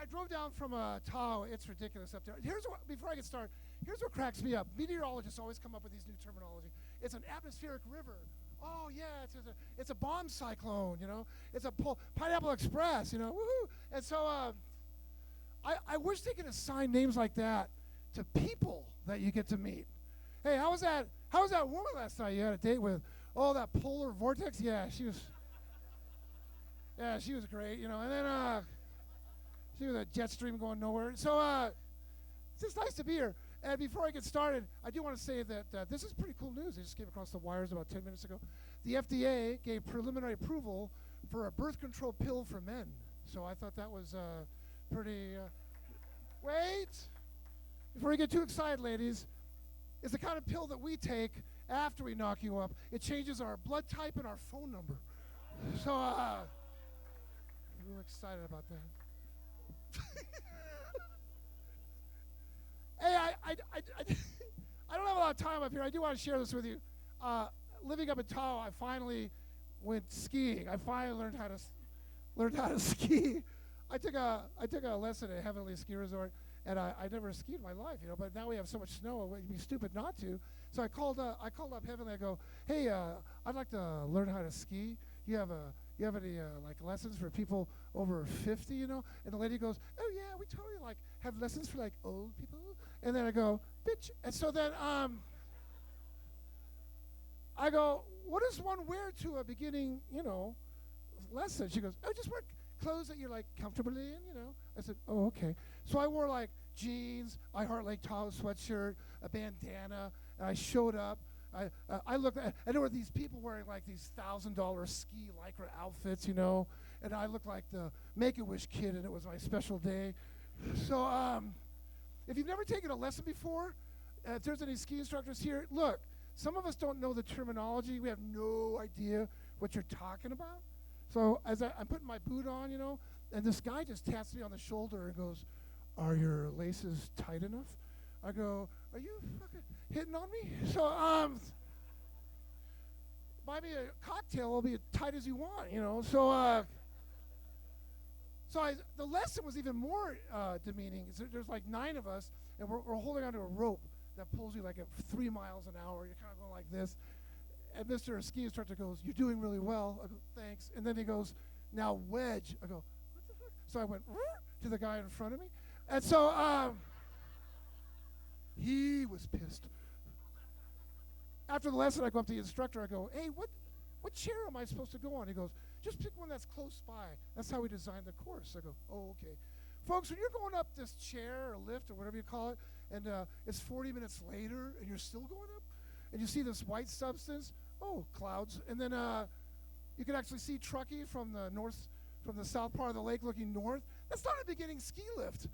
I drove down from Tahoe. It's ridiculous up there. Before I get started, here's what cracks me up. Meteorologists always come up with these new terminology. It's an atmospheric river. Oh yeah, it's a bomb cyclone. It's a Pineapple Express. Woohoo! And so I wish they could assign names like that to people that you get to meet. Hey, how was that woman last night you had a date with? Oh, that polar vortex? Yeah, she was great, And then she was a jet stream going nowhere. So it's just nice to be here. And before I get started, I do want to say that this is pretty cool news. I just came across the wires about 10 minutes ago. The FDA gave preliminary approval for a birth control pill for men. So I thought that was pretty... Wait! Before you get too excited, ladies, it's the kind of pill that we take after we knock you up. It changes our blood type and our phone number. So, I'm real excited about that. Hey, I don't have a lot of time up here. I do want to share this with you. Living up in Tahoe, I finally went skiing. I finally learned how to ski. I took a lesson at Heavenly Ski Resort, and I never skied in my life, But now we have so much snow, it would be stupid not to. So I called up Heavenly. I go, hey, I'd like to learn how to ski. You have any lessons for people over 50, And the lady goes, oh yeah, we totally have lessons for old people. And then I go, bitch. And so then I go, what does one wear to a beginning, lesson? She goes, oh, just wear clothes that you're comfortably in, I said, oh, okay. So I wore jeans, I Heart Lake Tahoe sweatshirt, a bandana, and I showed up. I looked at, and there were these people wearing these $1,000 ski lycra outfits, and I looked like the Make-A-Wish kid, and it was my special day. So if you've never taken a lesson before, if there's any ski instructors here, look, some of us don't know the terminology. We have no idea what you're talking about. So as I'm putting my boot on, and this guy just taps me on the shoulder and goes, are your laces tight enough? I go, are you fucking hitting on me? So buy me a cocktail, it'll be as tight as you want, So the lesson was even more demeaning. There's 9 of us, and we're holding onto a rope that pulls you at 3 miles an hour. You're kind of going like this. And Mr. Ski Instructor goes, you're doing really well. I go, thanks. And then he goes, now wedge. I go, what the fuck? So I went to the guy in front of me. And so he was pissed. After the lesson, I go up to the instructor. I go, hey, what chair am I supposed to go on? He goes, just pick one that's close by. That's how we designed the course. I go, oh, okay. Folks, when you're going up this chair or lift or whatever you call it, and it's 40 minutes later and you're still going up, and you see this white substance, oh, clouds. And then you can actually see Truckee from the south part of the lake looking north. That's not a beginning ski lift.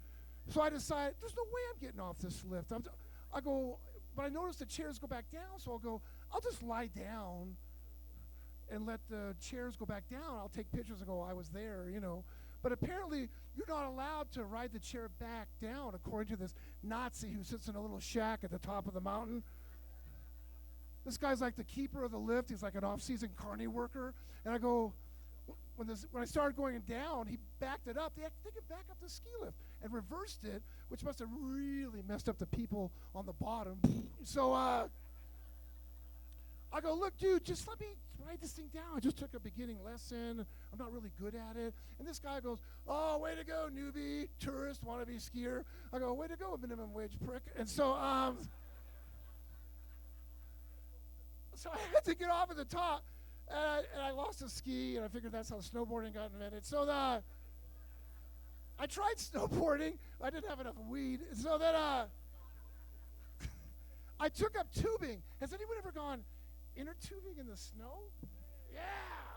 So I decide, there's no way I'm getting off this lift. I go, but I notice the chairs go back down, so I'll just lie down and let the chairs go back down. I'll take pictures and go, I was there, But apparently, you're not allowed to ride the chair back down, according to this Nazi who sits in a little shack at the top of the mountain. This guy's like the keeper of the lift. He's like an off-season carny worker. And I go, when I started going down, he backed it up. They could back up the ski lift and reversed it, which must have really messed up the people on the bottom. So I go, look, dude, just let me write this thing down. I just took a beginning lesson. I'm not really good at it. And this guy goes, oh, way to go, newbie, tourist, wannabe skier. I go, way to go, minimum wage prick. And so so I had to get off at the top, and I lost a ski, and I figured that's how snowboarding got invented. So I tried snowboarding. I didn't have enough weed. So then I took up tubing. Has anyone ever gone inner tubing in the snow? Yeah.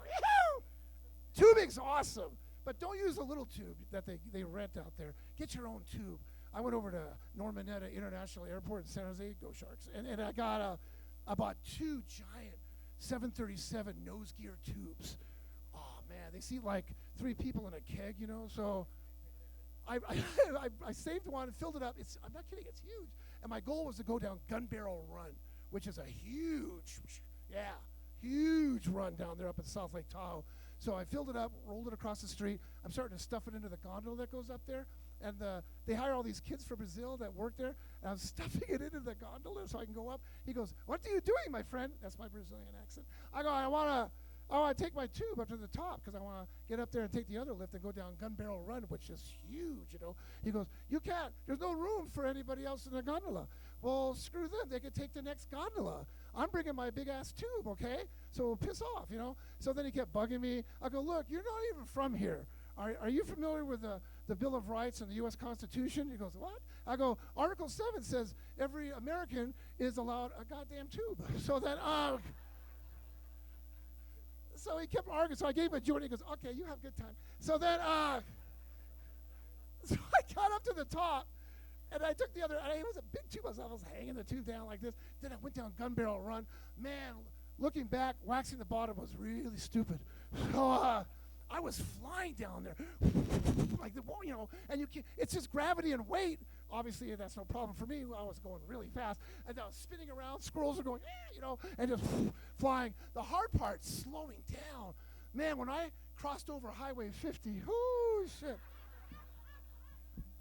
Woo-hoo! Tubing's awesome, but don't use a little tube that they rent out there. Get your own tube. I went over to Norman Mineta International Airport in San Jose, go Sharks, and I bought 2 giant 737 nose gear tubes. Oh man, they seat 3 people in a keg, So I saved one and filled it up. I'm not kidding, it's huge. And my goal was to go down Gun Barrel Run, which is a huge run down there up in South Lake Tahoe. So I filled it up, rolled it across the street. I'm starting to stuff it into the gondola that goes up there. And they hire all these kids from Brazil that work there. And I'm stuffing it into the gondola so I can go up. He goes, "What are you doing, my friend?" That's my Brazilian accent. I go, I want to take my tube up to the top because I want to get up there and take the other lift and go down Gun Barrel Run, which is huge, you know. He goes, "You can't. There's no room for anybody else in the gondola." Well, screw them. They can take the next gondola. I'm bringing my big-ass tube, okay? So piss off, you know. So then he kept bugging me. I go, "Look, you're not even from here. Are you familiar with the Bill of Rights and the U.S. Constitution?" He goes, "What?" I go, "Article 7 says every American is allowed a goddamn tube." So then, so he kept arguing. So I gave him a joint. He goes, "Okay, you have a good time." So then, so I got up to the top, and I took the other. It was a big tube. I was hanging the tube down like this. Then I went down Gun Barrel Run. Man, looking back, waxing the bottom was really stupid. So I was flying down there, like the, you know, and it's just gravity and weight. Obviously, that's no problem for me. I was going really fast, and I was spinning around. Squirrels are going, you know, and just flying. The hard part, slowing down. Man, when I crossed over Highway 50, whoo, shit.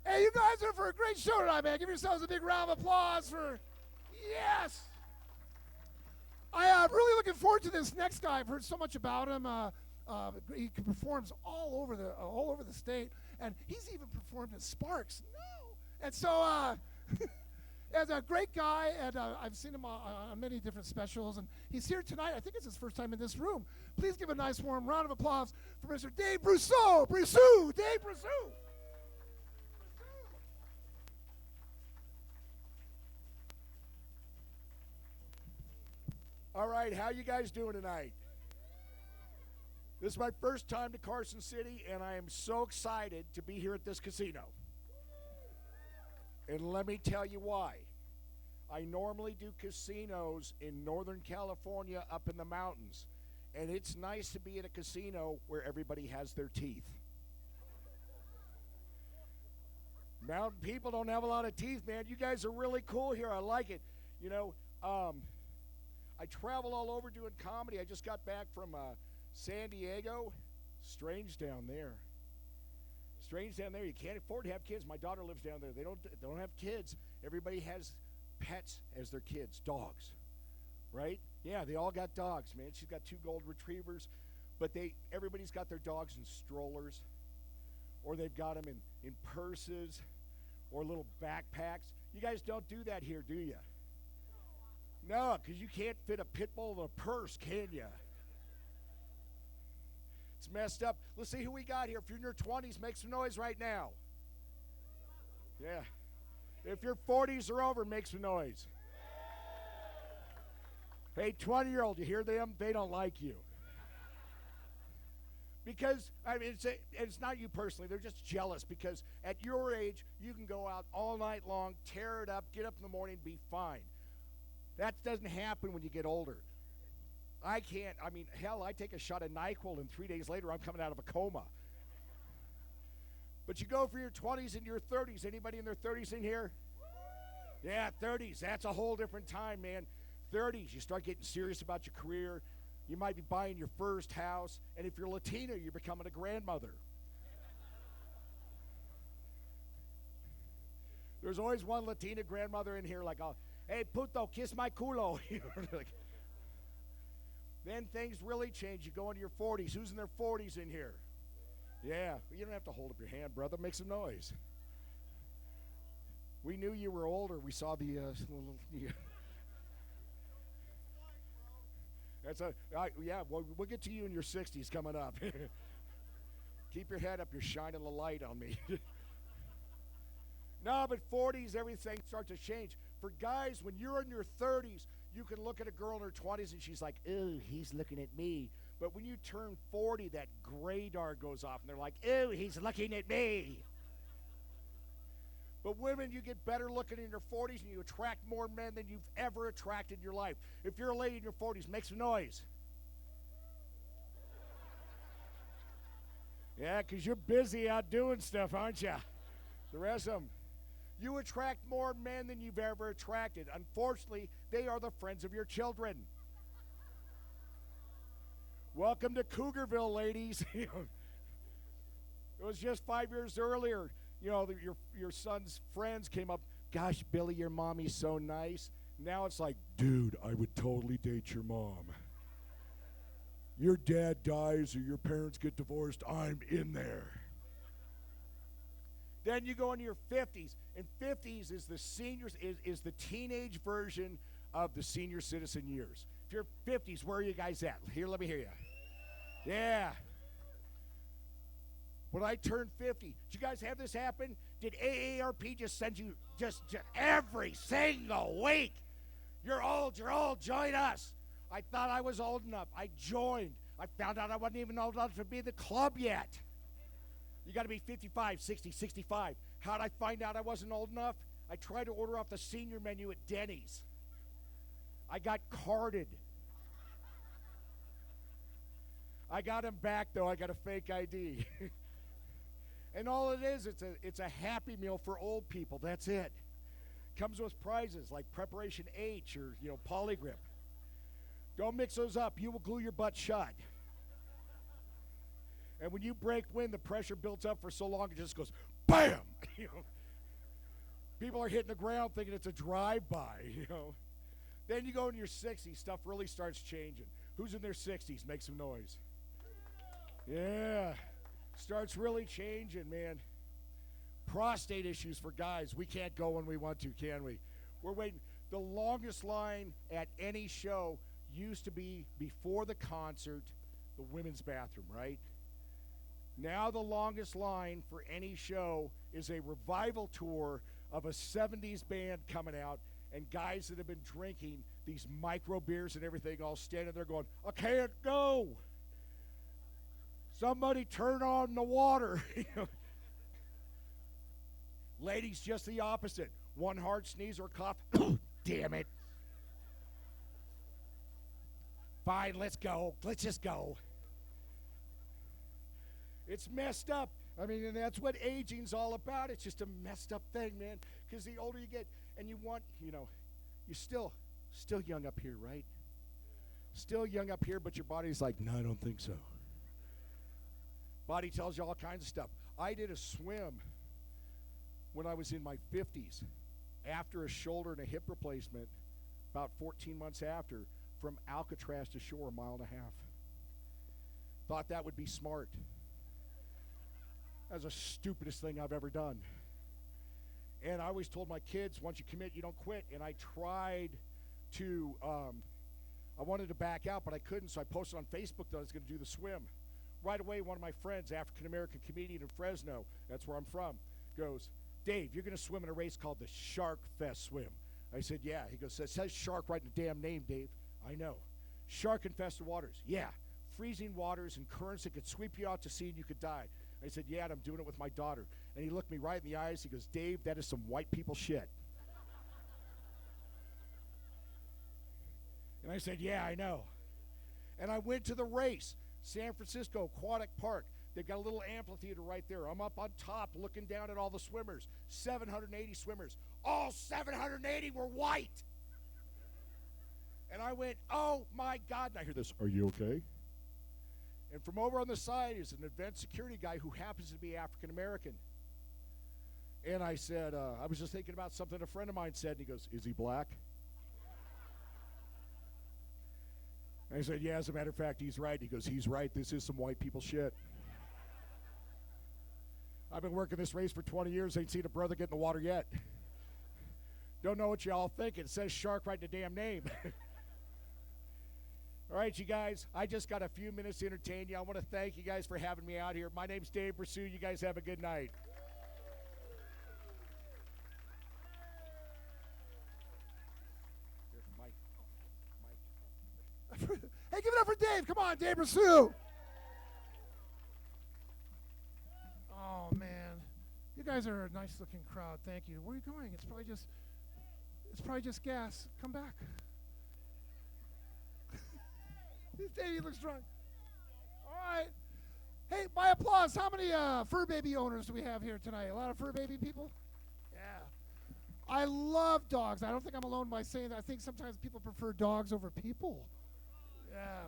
Hey, you guys are for a great show tonight, man. Give yourselves a big round of applause for, yes. I'm really looking forward to this next guy. I've heard so much about him. He performs all over the state, and he's even performed in Sparks. No, and so as a great guy, and I've seen him on many different specials, and he's here tonight. I think it's his first time in this room. Please give a nice warm round of applause for Mr. Dave Brousseau. Dave Brousseau. All right, how you guys doing tonight? This is my first time to Carson City, and I am so excited to be here at this casino. And let me tell you why. I normally do casinos in Northern California up in the mountains, and it's nice to be at a casino where everybody has their teeth. Mountain people don't have a lot of teeth, man. You guys are really cool here. I like it. You know, I travel all over doing comedy. I just got back from San Diego. Strange down there. Strange down there. You can't afford to have kids. My daughter lives down there. They don't have kids. Everybody has pets as their kids, dogs, right? Yeah, they all got dogs, man. She's got 2 gold retrievers, but everybody's got their dogs in strollers, or they've got them in purses or little backpacks. You guys don't do that here, do you? No, because you can't fit a pit bull in a purse, can you? It's messed up. Let's see who we got here. If you're in your 20s, make some noise right now. Yeah. If your 40s are over, make some noise. Hey, 20-year-old, you hear them? They don't like you. Because, I mean, it's not you personally. They're just jealous because at your age, you can go out all night long, tear it up, get up in the morning, be fine. That doesn't happen when you get older. I can't. I mean, hell, I take a shot of NyQuil, and 3 days later, I'm coming out of a coma. But you go for your 20s and your 30s. Anybody in their 30s in here? Yeah, 30s. That's a whole different time, man. 30s, you start getting serious about your career. You might be buying your first house. And if you're Latina, you're becoming a grandmother. There's always one Latina grandmother in here like, "Hey, puto, kiss my culo." Then things really change. You go into your 40s. Who's in their 40s in here? Yeah, you don't have to hold up your hand, brother. Make some noise. We knew you were older. We saw the little. Yeah. Well, we'll get to you in your 60s coming up. Keep your head up. You're shining the light on me. No, but 40s, everything starts to change. For guys, when you're in your 30s, you can look at a girl in her 20s and she's like, "Ooh, he's looking at me." But when you turn 40, that gradar goes off and they're like, "Ooh, he's looking at me." But women, you get better looking in your 40s and you attract more men than you've ever attracted in your life. If you're a lady in your 40s, make some noise. Yeah, because you're busy out doing stuff, aren't you? The rest of them. You attract more men than you've ever attracted. Unfortunately, they are the friends of your children. Welcome to Cougarville, ladies. It was just 5 years earlier. Your son's friends came up. Gosh, Billy, your mommy's so nice. Now it's like, dude, I would totally date your mom. Your dad dies or your parents get divorced, I'm in there. Then you go into your 50s, and 50s is the seniors is the teenage version of the senior citizen years. If you're 50s, where are you guys at? Here, let me hear you. Yeah. When I turned 50, did you guys have this happen? Did AARP just send you just every single week? You're old, join us. I thought I was old enough. I joined. I found out I wasn't even old enough to be in the club yet. You got to be 55, 60, 65. How'd I find out I wasn't old enough? I tried to order off the senior menu at Denny's. I got carded. I got him back, though. I got a fake ID. And all it is, it's a Happy Meal for old people. That's it. Comes with prizes like Preparation H or, Polygrip. Don't mix those up. You will glue your butt shut. And when you break wind, the pressure builds up for so long, it just goes, BAM! People are hitting the ground thinking it's a drive-by, Then you go in your 60s, stuff really starts changing. Who's in their 60s? Make some noise. Yeah. Starts really changing, man. Prostate issues for guys. We can't go when we want to, can we? We're waiting. The longest line at any show used to be before the concert, the women's bathroom, right? Now the longest line for any show is a revival tour of a 70s band coming out, and guys that have been drinking these micro beers and everything all standing there going, I can't go. Somebody turn on the water. Ladies, just the opposite. One hard sneeze or cough. Damn it. Fine, let's go. Let's just go. It's messed up. I mean, and that's what aging's all about. It's just a messed up thing, man. Because the older you get, and you want, you're still young up here, right? Still young up here, but your body's like, no, I don't think so. Body tells you all kinds of stuff. I did a swim when I was in my 50s after a shoulder and a hip replacement, about 14 months after, from Alcatraz to shore, 1.5 miles. Thought that would be smart. That's the stupidest thing I've ever done. And I always told my kids, once you commit, you don't quit. And I tried to, I wanted to back out, but I couldn't, so I posted on Facebook that I was going to do the swim. Right away, one of my friends, African-American comedian in Fresno, that's where I'm from, goes, Dave, you're going to swim in a race called the Shark Fest Swim. I said, yeah. He goes, it says shark right in the damn name, Dave. I know. Shark-infested waters. Yeah. Freezing waters and currents that could sweep you out to sea and you could die. I said, yeah, and I'm doing it with my daughter. And he looked me right in the eyes. He goes, Dave, that is some white people shit. And I said, yeah, I know. And I went to the race. San Francisco Aquatic Park. They've got a little amphitheater right there. I'm up on top looking down at all the swimmers. 780 swimmers. All 780 were white. And I went, oh, my God. And I hear this, are you okay? And from over on the side is an event security guy who happens to be African American. And I said, I was just thinking about something a friend of mine said. And he goes, is he black? And I said, yeah, as a matter of fact, he's right. He goes, he's right. This is some white people shit. I've been working this race for 20 years. Ain't seen a brother get in the water yet. Don't know what y'all think. It says shark right in the damn name. All right, you guys, I just got a few minutes to entertain you. I want to thank you guys for having me out here. My name's Dave Pursue. You guys have a good night. Hey, give it up for Dave. Come on, Dave Pursue. Oh, man. You guys are a nice-looking crowd. Thank you. Where are you going? It's probably just gas. Come back. Davey looks drunk. All right. Hey, by applause, how many fur baby owners do we have here tonight? A lot of fur baby people? Yeah. I love dogs. I don't think I'm alone by saying that. I think sometimes people prefer dogs over people. Yeah.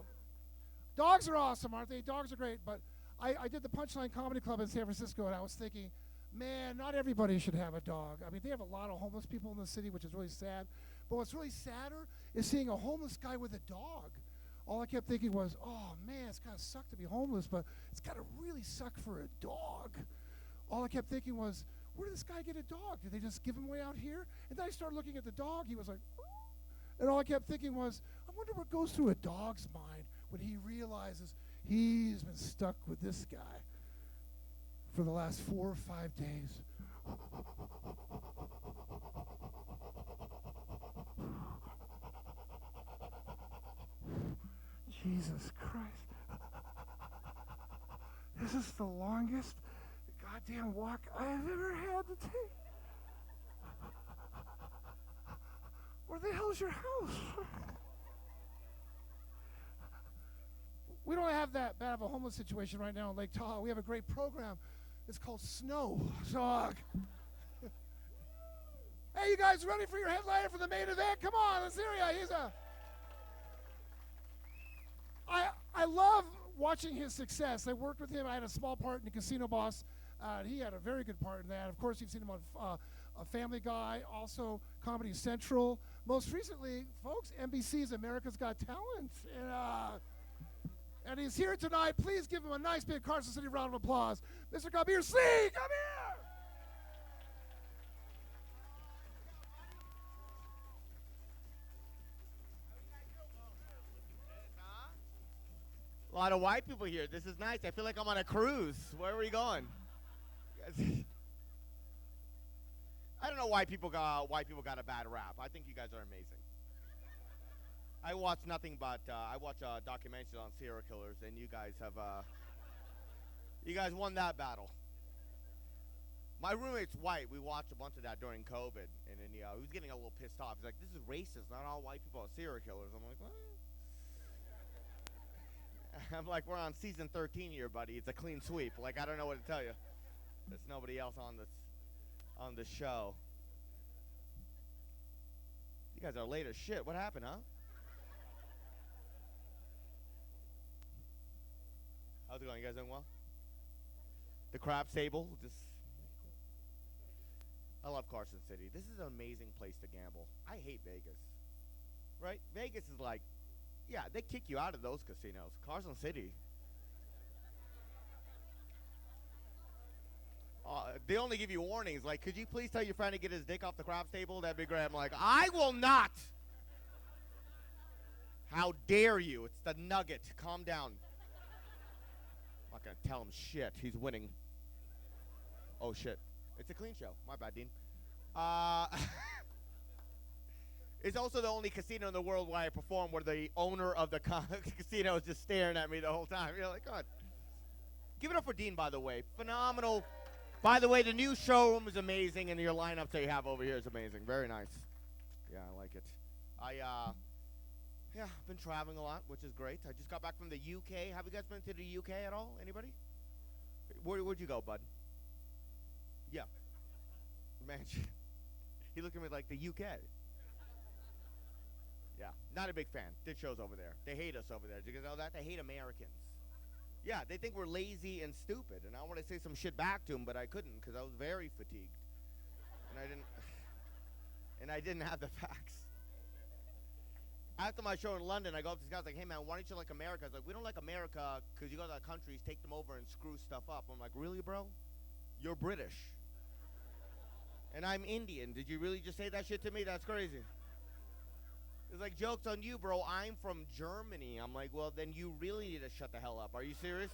Dogs are awesome, aren't they? Dogs are great. But I did the Punchline Comedy Club in San Francisco, and I was thinking, man, not everybody should have a dog. I mean, they have a lot of homeless people in the city, which is really sad. But what's really sadder is seeing a homeless guy with a dog. All I kept thinking was, oh, man, it's got to suck to be homeless, but it's got to really suck for a dog. All I kept thinking was, where did this guy get a dog? Did they just give him away out here? And then I started looking at the dog. He was like, oh. And all I kept thinking was, I wonder what goes through a dog's mind when he realizes he's been stuck with this guy for the last 4 or 5 days. Jesus Christ. This is the longest goddamn walk I have ever had to take. Where the hell's your house? We don't have that bad of a homeless situation right now in Lake Tahoe. We have a great program. It's called Snow. So, hey, you guys ready for your headliner for the main event? Come on, let's hear ya. I love watching his success. I worked with him. I had a small part in The Casino Boss. He had a very good part in that. Of course, you've seen him on a Family Guy, also Comedy Central. Most recently, folks, NBC's America's Got Talent. And he's here tonight. Please give him a nice big Carson City round of applause. Mr. Kabir, Singh, come here! A lot of white people here. This is nice. I feel like I'm on a cruise. Where are we going? I don't know why people got a bad rap. I think you guys are amazing. I watch nothing but I watch documentaries on serial killers, and you guys have you guys won that battle. My roommate's white. We watched a bunch of that during COVID, and then he was getting a little pissed off. He's like, "This is racist. Not all white people are serial killers." I'm like, "What?" I'm like, "We're on season 13 here, buddy. It's a clean sweep." Like, I don't know what to tell you. There's nobody else on the show. You guys are late as shit. What happened, huh? How's it going? You guys doing well? The craps table, I love Carson City. This is an amazing place to gamble. I hate Vegas. Right? Vegas is like, yeah, they kick you out of those casinos. Carson City. They only give you warnings. Like, could you please tell your friend to get his dick off the craps table? That'd be great. I'm like, I will not. How dare you? It's the Nugget. Calm down. I'm not going to tell him shit. He's winning. Oh, shit. It's a clean show. My bad, Dean. It's also the only casino in the world where I perform where the owner of the casino is just staring at me the whole time. You're like, God. Give it up for Dean, by the way. Phenomenal. By the way, the new showroom is amazing, and your lineup that you have over here is amazing. Very nice. Yeah, I like it. Yeah, I've been traveling a lot, which is great. I just got back from the UK. Have you guys been to the UK at all? Anybody? Where'd you go, bud? Yeah. Man, he looked at me like the UK. Yeah, not a big fan. Did shows over there. They hate us over there. Did you know that? They hate Americans. Yeah, they think we're lazy and stupid, and I want to say some shit back to them, but I couldn't because I was very fatigued, and I didn't have the facts. After my show in London, I go up to these guys like, "Hey man, why don't you like America?" I was like, "We don't like America because you go to other countries, take them over, and screw stuff up." I'm like, "Really, bro? You're British, and I'm Indian. Did you really just say that shit to me? That's crazy." It's like, joke's on you, bro. I'm from Germany. I'm like, well, then you really need to shut the hell up. Are you serious?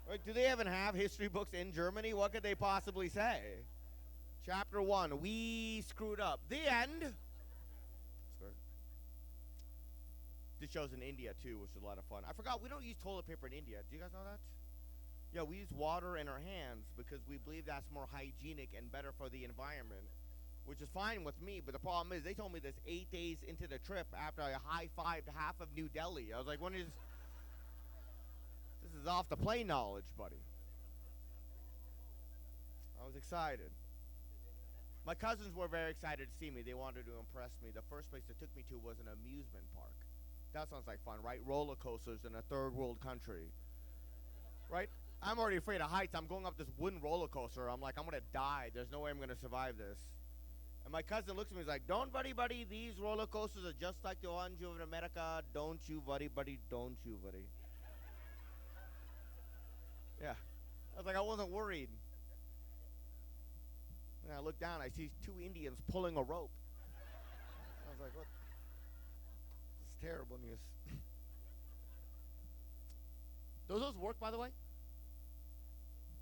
Like, do they even have history books in Germany? What could they possibly say? Chapter 1, we screwed up. The end. This show's in India, too, which is a lot of fun. I forgot, we don't use toilet paper in India. Do you guys know that? Yeah, we use water in our hands because we believe that's more hygienic and better for the environment. Which is fine with me, but the problem is they told me this 8 days into the trip after I high-fived half of New Delhi. I was like, this is off the plane knowledge, buddy. I was excited. My cousins were very excited to see me. They wanted to impress me. The first place they took me to was an amusement park. That sounds like fun, right? Roller coasters in a third world country. Right? I'm already afraid of heights. I'm going up this wooden roller coaster. I'm like, I'm going to die. There's no way I'm going to survive this. And my cousin looks at me and is like, don't worry, buddy. These roller coasters are just like the ones you have in America. Don't you worry, buddy. Don't you worry. Yeah. I was like, I wasn't worried. And I look down. I see two Indians pulling a rope. I was like, what? It's terrible news. Does those work, by the way?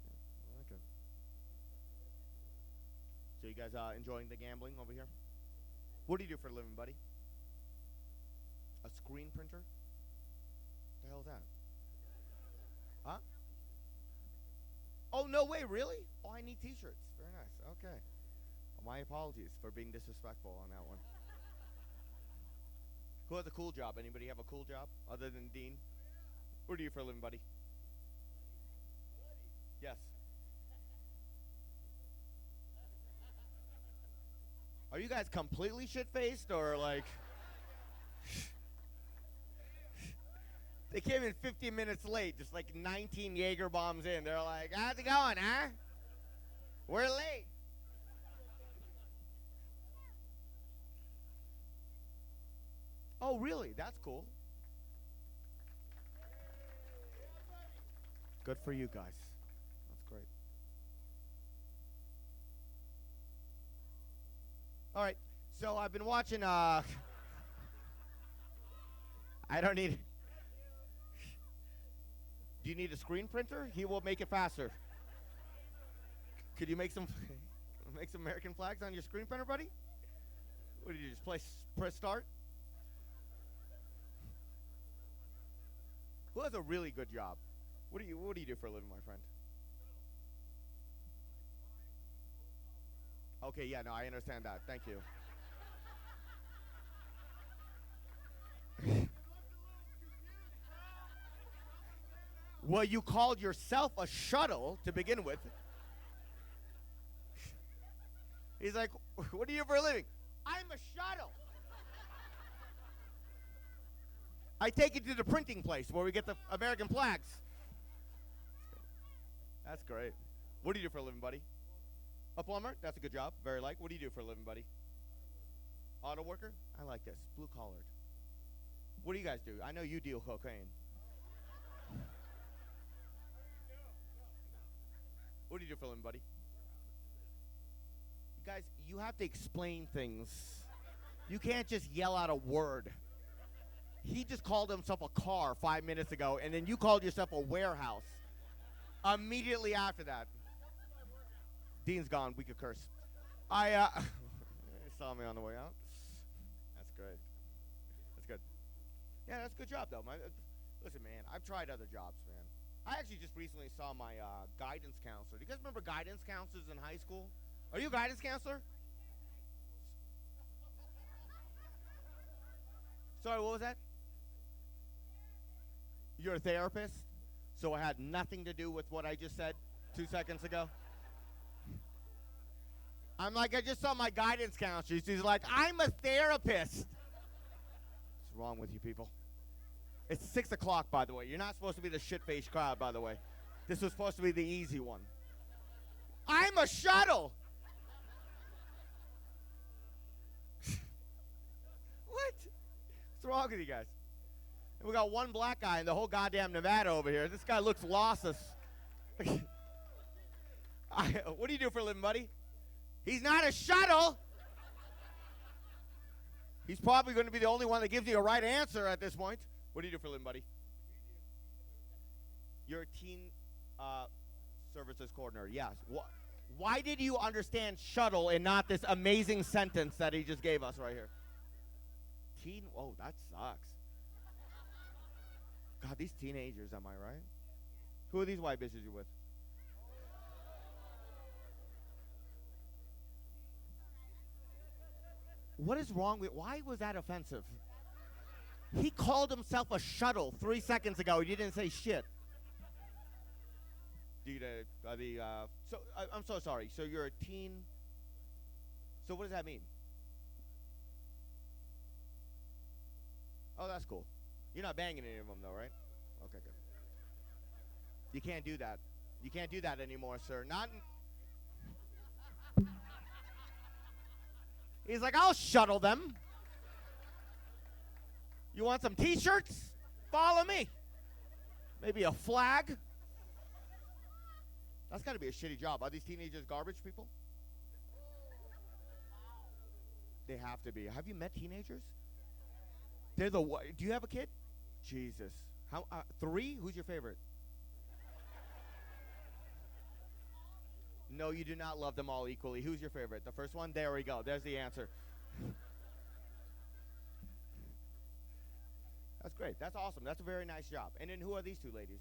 Yeah, okay. So you guys enjoying the gambling over here? What do you do for a living, buddy? A screen printer? What the hell is that? Huh? Oh, no way, really? Oh, I need t-shirts. Very nice. Okay. Well, my apologies for being disrespectful on that one. Who has a cool job? Anybody have a cool job other than Dean? What do you do for a living, buddy? Yes. Are you guys completely shit-faced or like... They came in 15 minutes late, just like 19 Jaeger bombs in. They're like, how's it going, huh? We're late. Oh, really? That's cool. Good for you guys. That's great. All right. So I've been watching, I don't need... Do you need a screen printer? He will make it faster. Could you make some American flags on your screen printer, buddy? What do you just press start? Who has a really good job? What do you do for a living, my friend? Okay, yeah, no, I understand that. Thank you. Well, you called yourself a shuttle to begin with. He's like, what do you do for a living? I'm a shuttle. I take it to the printing place where we get the American flags. That's great. What do you do for a living, buddy? A plumber? That's a good job. Very like. What do you do for a living, buddy? Auto worker? I like this. Blue collared. What do you guys do? I know you deal cocaine. What do you do for a living, buddy? You guys, you have to explain things. You can't just yell out a word. He just called himself a car 5 minutes ago, and then you called yourself a warehouse immediately after that. Dean's gone. We could curse. I saw me on the way out. That's great. That's good. Yeah, that's a good job, though. Listen, man, I've tried other jobs, man. I actually just recently saw my guidance counselor. Do you guys remember guidance counselors in high school? Are you a guidance counselor? Sorry, what was that? You're a therapist? So it had nothing to do with what I just said 2 seconds ago? I'm like, I just saw my guidance counselor. She's like, I'm a therapist. What's wrong with you people? It's 6 o'clock, by the way. You're not supposed to be the shit-faced crowd, by the way. This was supposed to be the easy one. I'm a shuttle. What? What's wrong with you guys? And we got one black guy in the whole goddamn Nevada over here. This guy looks lost. What do you do for a living, buddy? He's not a shuttle. He's probably going to be the only one that gives you a right answer at this point. What do you do for a living, buddy? You're a teen services coordinator. Yes. Why did you understand shuttle and not this amazing sentence that he just gave us right here? Teen? Oh, that sucks. God, these teenagers, am I right? Who are these white bitches you're with? What is wrong with... Why was that offensive? He called himself a shuttle 3 seconds ago. He didn't say shit. I'm so sorry. So you're a teen... So what does that mean? Oh, that's cool. You're not banging any of them, though, right? Okay, good. You can't do that. You can't do that anymore, sir. Not. He's like, I'll shuttle them. You want some T-shirts? Follow me. Maybe a flag. That's got to be a shitty job. Are these teenagers garbage people? They have to be. Have you met teenagers? They're the. Do you have a kid? Jesus. How? 3? Who's your favorite? No, you do not love them all equally. Who's your favorite? The first one? There we go. There's the answer. That's great. That's awesome. That's a very nice job. And then who are these 2 ladies?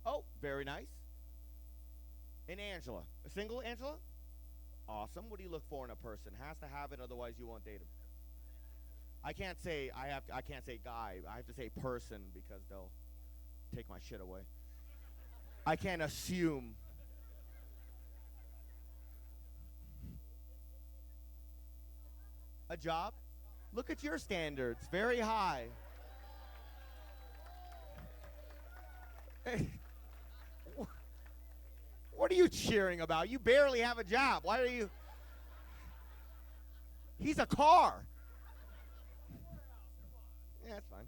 Oh, very nice. And Angela. A single Angela? Awesome. What do you look for in a person? Has to have it, otherwise you won't date him. I can't say guy. I have to say person because they'll take my shit away. I can't assume. A job? Look at your standards. Very high. Hey, what are you cheering about? You barely have a job. Why are you? He's a car. Yeah, that's fine.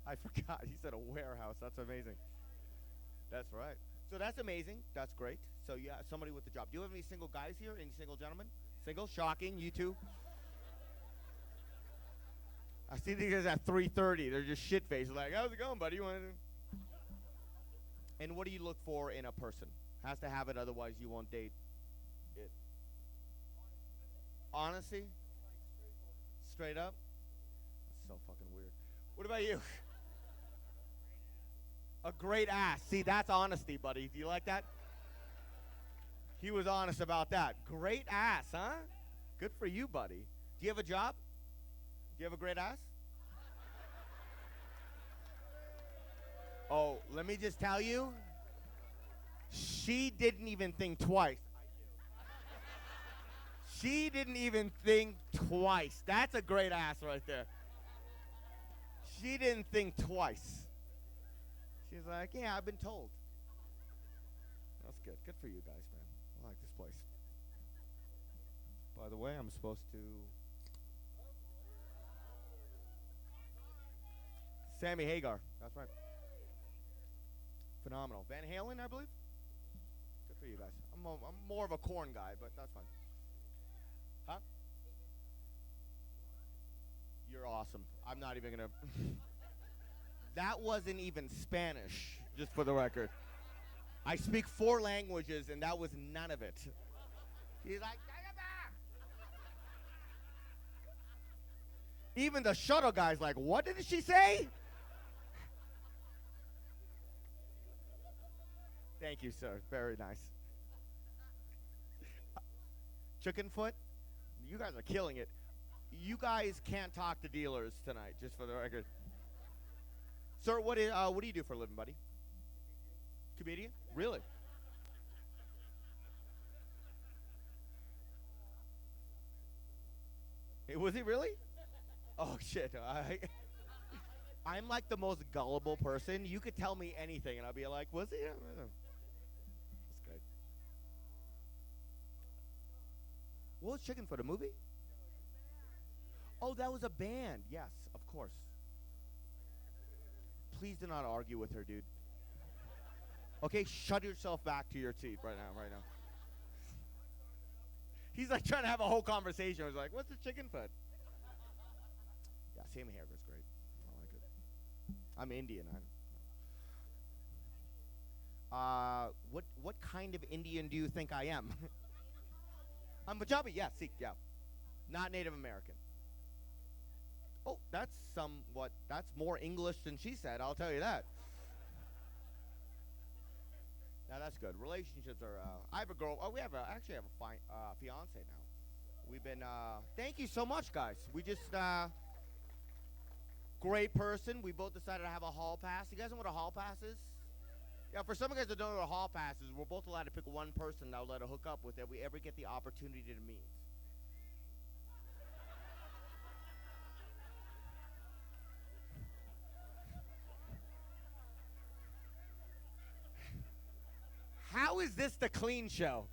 I forgot. He said a warehouse. That's amazing. That's right. So that's amazing. That's great. So yeah, somebody with a job. Do you have any single guys here? Any single gentlemen? Single? Shocking. You too? I see these guys at 3:30. They're just shit-faced. Like, how's it going, buddy? You want to? And what do you look for in a person? Has to have it, otherwise you won't date it. Honesty? Straight up? That's so fucking weird. What about you? A great ass. See, that's honesty, buddy. Do you like that? He was honest about that. Great ass, huh? Good for you, buddy. Do you have a job? Do you have a great ass? Oh, let me just tell you, she didn't even think twice. She didn't even think twice. That's a great ass right there. She didn't think twice. She's like, yeah, I've been told. That's good. Good for you guys, man. I like this place. By the way, I'm supposed to... Sammy Hagar. That's right. Phenomenal. Van Halen, I believe? Good for you guys. I'm more of a corn guy, but that's fine. Huh? You're awesome. I'm not even going to... That wasn't even Spanish, just for the record. I speak 4 languages, and that was none of it. He's like... Even the shuttle guy's like, what did she say? Thank you, sir. Very nice. Chicken foot? You guys are killing it. You guys can't talk to dealers tonight, just for the record. Sir, what do you do for a living, buddy? Comedian? Really? Hey, was he really? Oh, shit. I'm like the most gullible person. You could tell me anything, and I'll be like, was he? That's great. What was Chicken Foot, a movie? Oh, that was a band. Yes, of course. Please do not argue with her, dude. Okay, shut yourself back to your seat right now. He's like trying to have a whole conversation. I was like, what's the Chicken Foot? Yeah, Sammy Hagar's great. I like it. I'm Indian. What kind of Indian do you think I am? I'm Punjabi. Yeah, Sikh. Yeah, not Native American. Oh, that's more English than she said. I'll tell you that. Now that's good. Relationships are. I have a girl. Oh, actually have a fine fiance now. We've been. Thank you so much, guys. We just. Great person. We both decided to have a hall pass. You guys know what a hall pass is? Yeah, for some of you guys that don't know what a hall pass is, we're both allowed to pick one person that we'll let her hook up with if we ever get the opportunity to meet. this the clean show?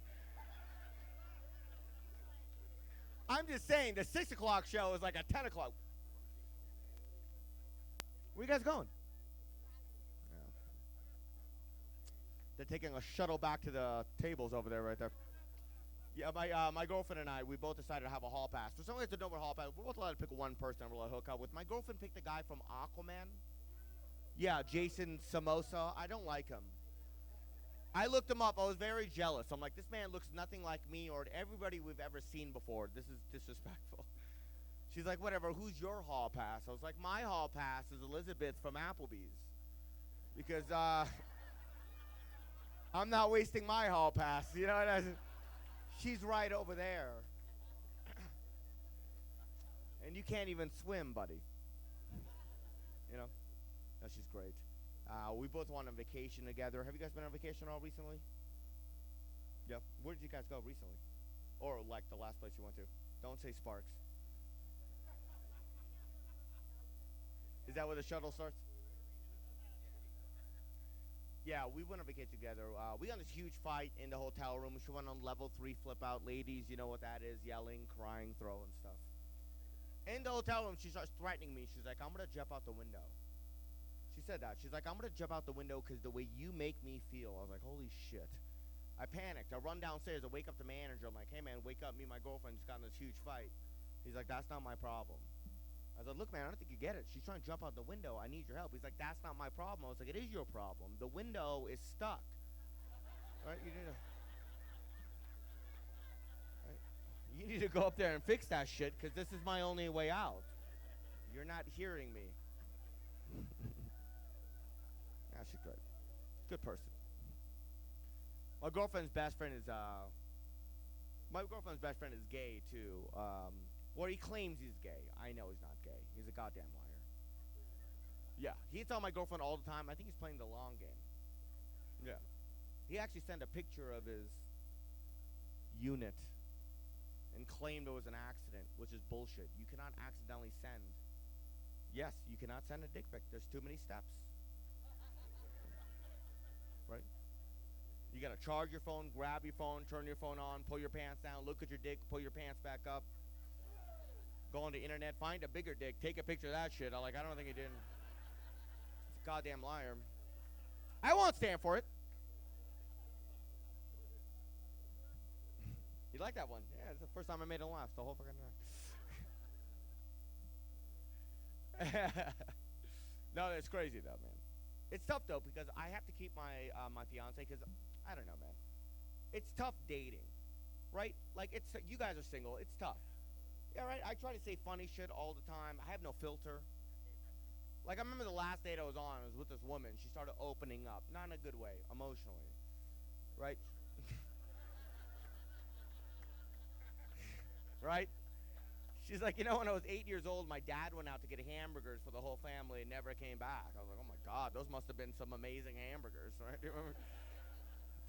I'm just saying, the 6 o'clock show is like a 10 o'clock. Where you guys going? Yeah. They're taking a shuttle back to the tables over there, right there. Yeah, my girlfriend and I, we both decided to have a hall pass. For some reason, I don't know what hall pass. We're both allowed to pick one person we're allowed to hook up with. My girlfriend picked a guy from Aquaman. Yeah, Jason Samosa. I don't like him. I looked him up. I was very jealous. I'm like, this man looks nothing like me or everybody we've ever seen before. This is disrespectful. She's like, whatever, who's your hall pass? I was like, my hall pass is Elizabeth from Applebee's. Because I'm not wasting my hall pass. You know what I mean? She's right over there. And you can't even swim, buddy. You know? No, she's great. We both went on vacation together. Have you guys been on vacation all recently? Yeah. Where did you guys go recently? Or like the last place you went to? Don't say Sparks. Is that where the shuttle starts? Yeah, we went on vacation together. We got in this huge fight in the hotel room. She went on level 3 flip out. Ladies, you know what that is. Yelling, crying, throwing stuff. In the hotel room, she starts threatening me. She's like, I'm going to jump out the window. She said that. She's like, I'm going to jump out the window because the way you make me feel. I was like, holy shit. I panicked. I run downstairs. I wake up the manager. I'm like, hey, man, wake up. Me and my girlfriend just got in this huge fight. He's like, that's not my problem. I was like, look, man, I don't think you get it. She's trying to jump out the window. I need your help. He's like, that's not my problem. I was like, it is your problem. The window is stuck. Right? You need to go up there and fix that shit because this is my only way out. You're not hearing me. Yeah, she's good. Good person. My girlfriend's best friend is gay too. Or he claims he's gay. I know he's not gay. He's a goddamn liar. Yeah, he tells my girlfriend all the time. I think he's playing the long game. Yeah. He actually sent a picture of his unit and claimed it was an accident, which is bullshit. You cannot accidentally send. Yes, you cannot send a dick pic. There's too many steps. Right? You gotta charge your phone, grab your phone, turn your phone on, pull your pants down, look at your dick, pull your pants back up. Go on the internet, find a bigger dick, take a picture of that shit. I don't think he did. He's a goddamn liar. I won't stand for it. You like that one? Yeah, it's the first time I made him laugh the whole fucking night. No, it's crazy though, man. It's tough though because I have to keep my my fiance because I don't know, man. It's tough dating, right? Like you guys are single. It's tough. Yeah, right. I try to say funny shit all the time. I have no filter. Like I remember the last date I was on. I was with this woman. She started opening up, not in a good way, emotionally, right? Right? She's like, when I was 8 years old, my dad went out to get hamburgers for the whole family and never came back. I was like, oh my God, those must have been some amazing hamburgers, right? Do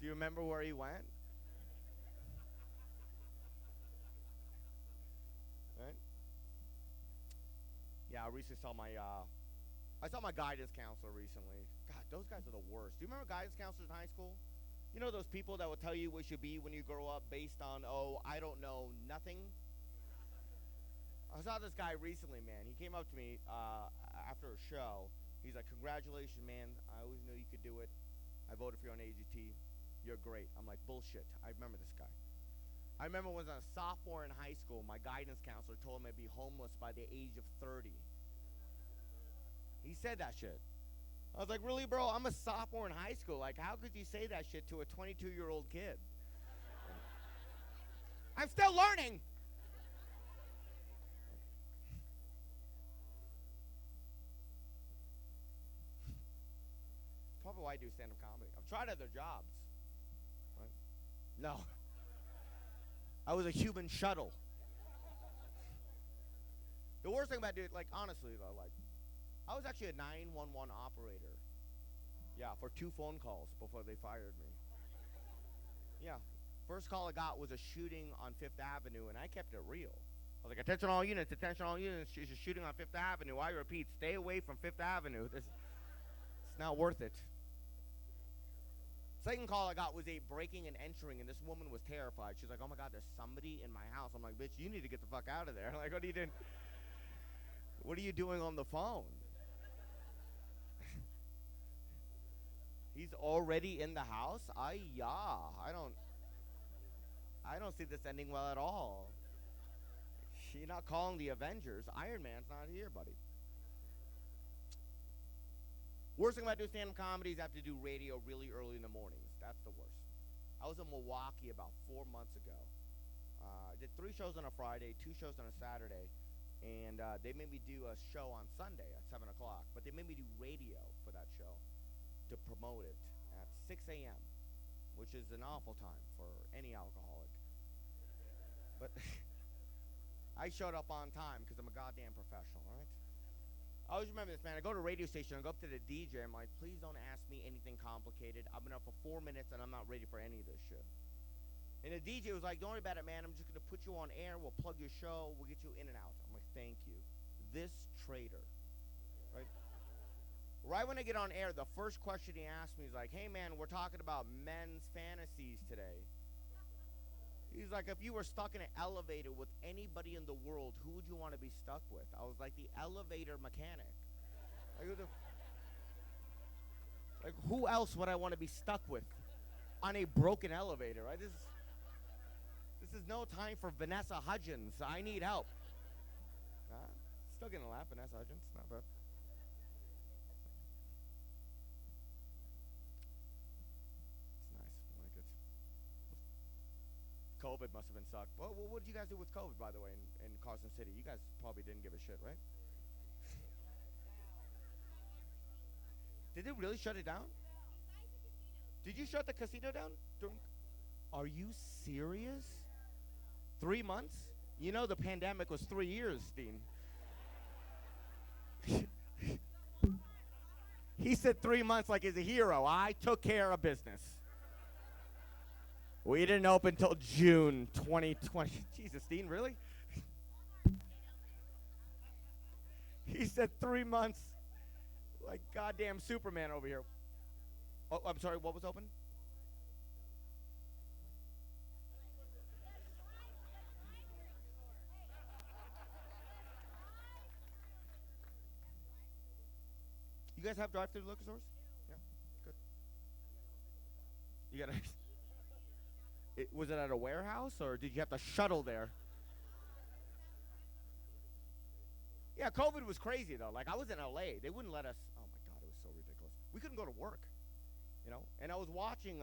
you remember where he went? Right? Yeah, I recently saw my guidance counselor recently. God, those guys are the worst. Do you remember guidance counselors in high school? You know those people that will tell you what you should be when you grow up based on, I don't know, nothing? I saw this guy recently, man. He came up to me after a show. He's like, congratulations, man. I always knew you could do it. I voted for you on AGT. You're great. I'm like, bullshit. I remember this guy. I remember when I was a sophomore in high school, my guidance counselor told me I'd be homeless by the age of 30. He said that shit. I was like, really, bro? I'm a sophomore in high school. Like, how could you say that shit to a 22-year-old kid? I'm still learning. Probably why I do stand-up comedy. I've tried other jobs. Right? No. I was a human shuttle. The worst thing about it, like, honestly, though, like, I was actually a 911 operator. Yeah, for 2 phone calls before they fired me. Yeah. First call I got was a shooting on 5th Avenue, and I kept it real. I was like, attention all units, she's a shooting on 5th Avenue. I repeat, stay away from 5th Avenue. It's not worth it. Second call I got was a breaking and entering, and this woman was terrified. She's like, "Oh my God, there's somebody in my house." I'm like, "Bitch, you need to get the fuck out of there." Like, what are you doing? What are you doing on the phone? He's already in the house? I don't see this ending well at all. You're not calling the Avengers. Iron Man's not here, buddy. Worst thing about doing stand-up comedy is I have to do radio really early in the mornings. That's the worst. I was in Milwaukee about 4 months ago. I did 3 shows on a Friday, 2 shows on a Saturday, and they made me do a show on Sunday at 7 o'clock. But they made me do radio for that show to promote it at 6 a.m., which is an awful time for any alcoholic. But I showed up on time because I'm a goddamn professional, right? I always remember this, man. I go to a radio station, I go up to the DJ, I'm like, please don't ask me anything complicated. I've been up for 4 minutes and I'm not ready for any of this shit. And the DJ was like, don't worry about it, man. I'm just going to put you on air. We'll plug your show. We'll get you in and out. I'm like, thank you. This traitor, right? Right when I get on air, the first question he asked me is like, hey, man, we're talking about men's fantasies today. He's like, if you were stuck in an elevator with anybody in the world, who would you want to be stuck with? I was like, the elevator mechanic. Like, who else would I want to be stuck with on a broken elevator, right? This is no time for Vanessa Hudgens. I need help. Still getting a laugh, Vanessa Hudgens. Not bad. COVID must have been sucked. Well, what did you guys do with COVID, by the way, in Carson City? You guys probably didn't give a shit, right? Did they really shut it down? Did you shut the casino down? Are you serious? 3 months? You know the pandemic was 3 years, Steen. He said 3 months like he's a hero. I took care of business. We didn't open until June 2020. Jesus, Dean, really? He said 3 months. Like goddamn Superman over here. Oh, I'm sorry, what was open? You guys have drive-through liquor stores? Yeah, good. You gotta... was it at a warehouse, or did you have to shuttle there? Yeah, COVID was crazy, though. Like, I was in L.A. They wouldn't let us. Oh, my God, it was so ridiculous. We couldn't go to work, you know? And I was watching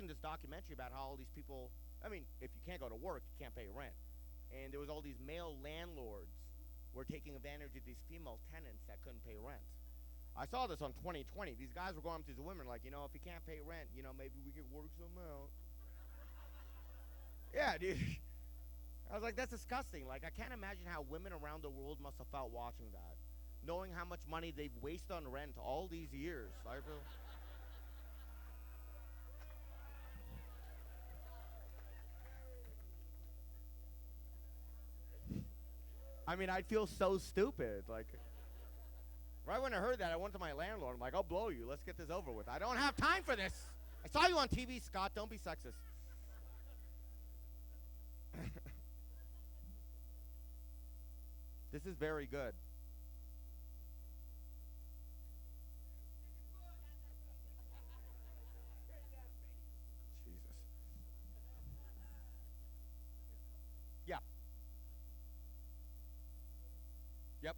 this documentary about how all these people, I mean, if you can't go to work, you can't pay rent. And there was all these male landlords were taking advantage of these female tenants that couldn't pay rent. I saw this on 2020. These guys were going up to the women like, you know, if you can't pay rent, you know, maybe we could work some out. Yeah, dude. I was like, that's disgusting. Like, I can't imagine how women around the world must have felt watching that, knowing how much money they've wasted on rent all these years. I mean, I'd feel so stupid. Like, right when I heard that, I went to my landlord. I'm like, I'll blow you. Let's get this over with. I don't have time for this. I saw you on TV, Scott. Don't be sexist. This is very good. Jesus. Yeah. Yep.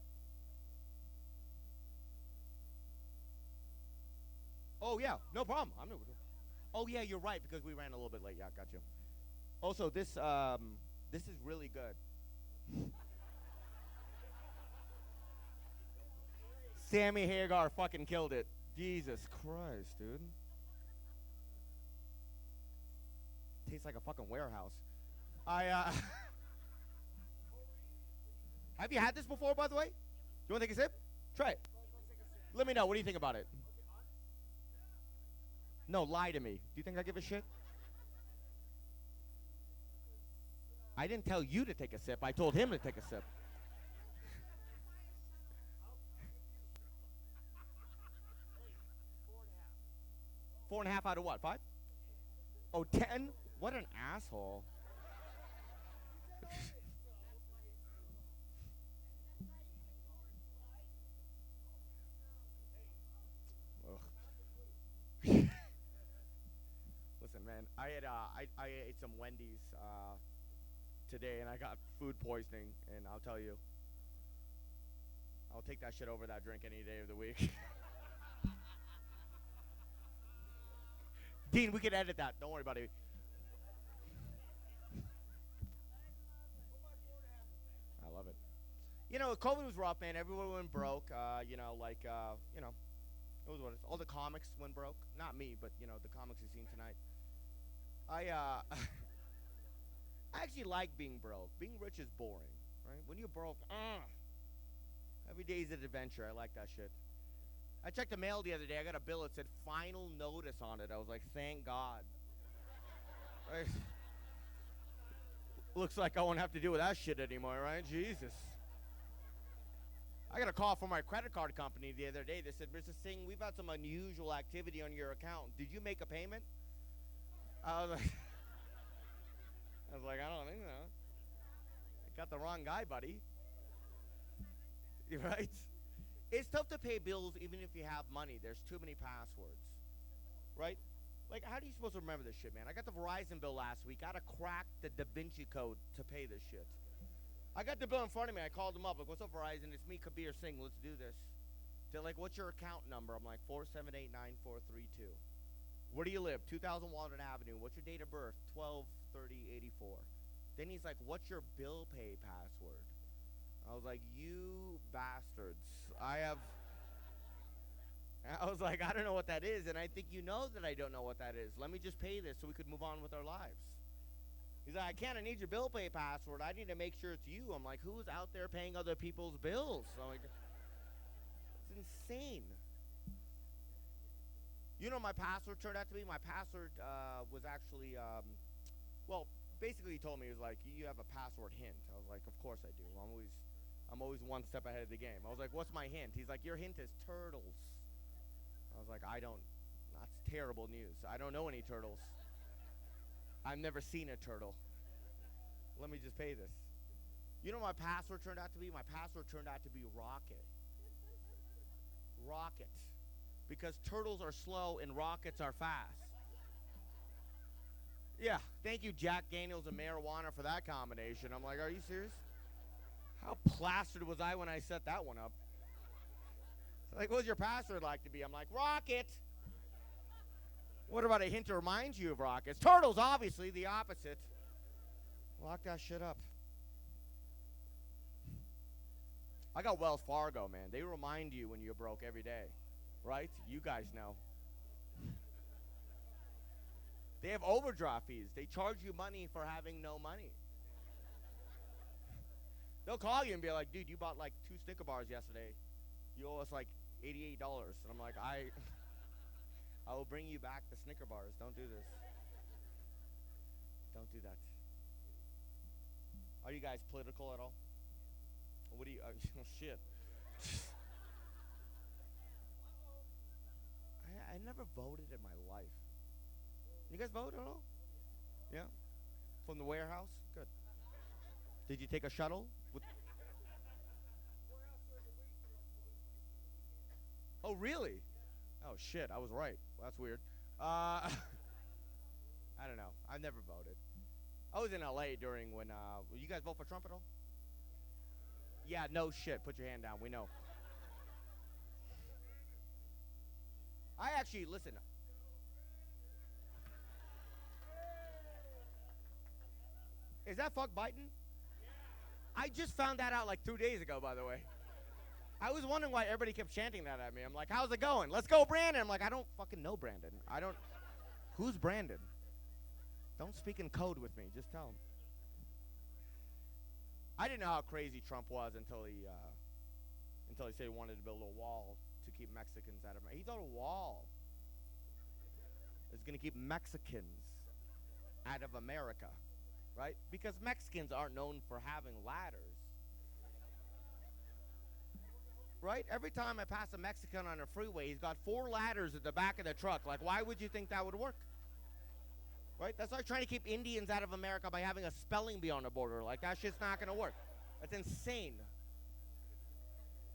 Oh, yeah. No problem. Oh, yeah, you're right, because we ran a little bit late. Yeah, got you. Also, this is really good. Sammy Hagar fucking killed it. Jesus Christ, dude. Tastes like a fucking warehouse. Have you had this before, by the way? You want to take a sip? Try it. Let me know. What do you think about it? No, lie to me. Do you think I give a shit? I didn't tell you to take a sip. I told him to take a sip. 4.5 out Out of what? 5? Oh, 10? What an asshole. Ugh. Listen, man, I ate some Wendy's today, and I got food poisoning, and I'll tell you, I'll take that shit over that drink any day of the week. Dean, we can edit that. Don't worry about it. I love it. You know, COVID was rough, man. Everyone went broke. It was what it is. All the comics went broke. Not me, but, the comics you've seen tonight. I actually like being broke. Being rich is boring, right? When you're broke, every day is an adventure. I like that shit. I checked the mail the other day. I got a bill that said final notice on it. I was like, thank God. Right? Looks like I won't have to deal with that shit anymore, right? Jesus. I got a call from my credit card company the other day. They said, Mr. Singh, we've had some unusual activity on your account. Did you make a payment? I was like, I don't think so. I got the wrong guy, buddy. You're right? It's tough to pay bills even if you have money. There's too many passwords, right? Like, how are you supposed to remember this shit, man? I got the Verizon bill last week. I had to crack the Da Vinci Code to pay this shit. I got the bill in front of me. I called them up. Like, what's up, Verizon? It's me, Kabir, Singh. Let's do this. They're like, what's your account number? I'm like, 4789432. Where do you live? 2000 Walnut Avenue. What's your date of birth? 12/30/84. Then he's like, what's your bill pay password? I was like, you bastards. I was like, I don't know what that is, and I think you know that I don't know what that is. Let me just pay this so we could move on with our lives. He's like, I can't. I need your bill pay password. I need to make sure it's you. I'm like, who's out there paying other people's bills? I'm like, it's insane. You know, my password turned out to be, my password was actually, basically he told me, he was like, you have a password hint. I was like, of course I do. I'm always one step ahead of the game. I was like, what's my hint? He's like, your hint is turtles. I was like, that's terrible news. I don't know any turtles. I've never seen a turtle. Let me just pay this. You know what my password turned out to be? My password turned out to be rocket. Rocket. Because turtles are slow and rockets are fast. Yeah, thank you, Jack Daniels and marijuana for that combination. I'm like, are you serious? How plastered was I when I set that one up? Like, what's your password like to be? I'm like, rocket. What about a hint to remind you of rockets? Turtles, obviously, the opposite. Lock that shit up. I got Wells Fargo, man. They remind you when you're broke every day, right? You guys know. They have overdraft fees. They charge you money for having no money. They'll call you and be like, dude, you bought like 2 Snicker bars yesterday. You owe us like $88. And I'm like, I will bring you back the Snicker bars. Don't do this. Don't do that. Are you guys political at all? What do you, shit. I never voted in my life. You guys vote at all? Yeah? From the warehouse? Good. Did you take a shuttle? Oh, really? Oh, shit. I was right. Well, that's weird. I don't know. I've never voted. I was in L.A. during when, you guys vote for Trump at all? Yeah, no shit. Put your hand down. We know. I actually, listen. Is that fuck Biden? I just found that out like 2 days ago, by the way. I was wondering why everybody kept chanting that at me. I'm like, how's it going? Let's go, Brandon. I'm like, I don't fucking know Brandon. Who's Brandon? Don't speak in code with me. Just tell him. I didn't know how crazy Trump was until he said he wanted to build a wall to keep Mexicans out of America. He thought a wall is going to keep Mexicans out of America, right? Because Mexicans aren't known for having ladders. Right? Every time I pass a Mexican on a freeway, he's got 4 ladders at the back of the truck. Like, why would you think that would work? Right? That's like trying to keep Indians out of America by having a spelling bee on the border. Like, that shit's not going to work. That's insane.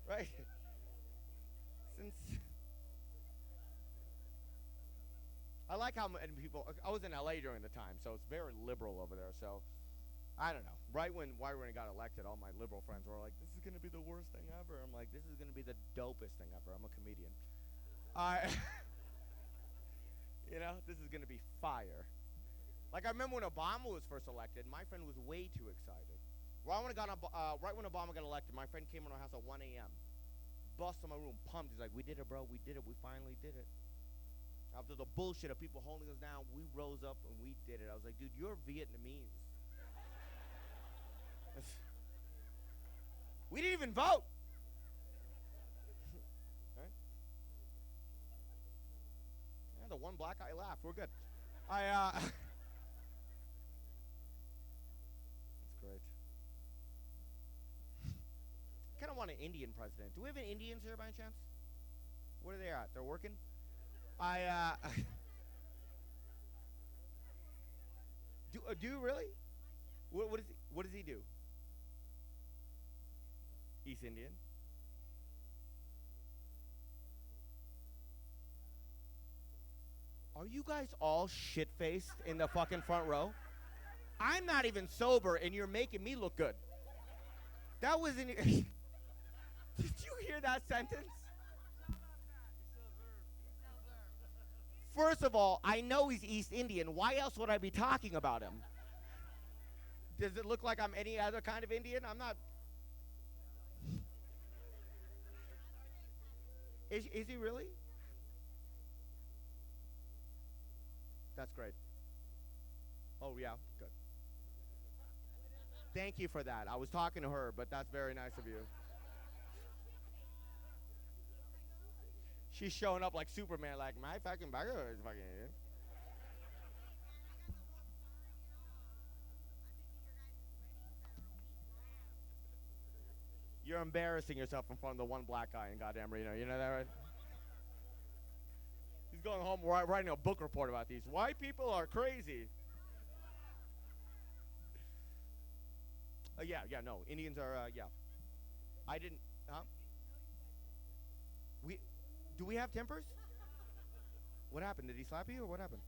Right? I like how many people, I was in LA during the time, so it's very liberal over there. So, I don't know. Right when I got elected, all my liberal friends were like, this is going to be the worst thing ever. I'm like, this is going to be the dopest thing ever. I'm a comedian. You know, this is going to be fire. Like, I remember when Obama was first elected, my friend was way too excited. Right when Obama got elected, my friend came in our house at 1 a.m. Bust in my room, pumped. He's like, we did it, bro. We did it. We finally did it. After the bullshit of people holding us down, we rose up and we did it. I was like, dude, you're Vietnamese. We didn't even vote. Right? Yeah, the one black guy laughed. We're good. That's great. Kind of want an Indian president. Do we have any Indians here by any chance? Where are they at? They're working? Do you really? What does he do? East Indian? Are you guys all shit-faced in the fucking front row? I'm not even sober, and you're making me look good. That was in. Did you hear that sentence? First of all, I know he's East Indian. Why else would I be talking about him? Does it look like I'm any other kind of Indian? I'm not. Is he really? That's great. Oh, yeah, good. Thank you for that. I was talking to her, but that's very nice of you. She's showing up like Superman, like, my fucking burger is fucking Indian. You're embarrassing yourself in front of the one black guy in goddamn Reno. You know that, right? He's going home writing a book report about these. White people are crazy. No. Indians are, yeah. I didn't, huh? Do we have tempers? What happened? Did he slap you or what happened?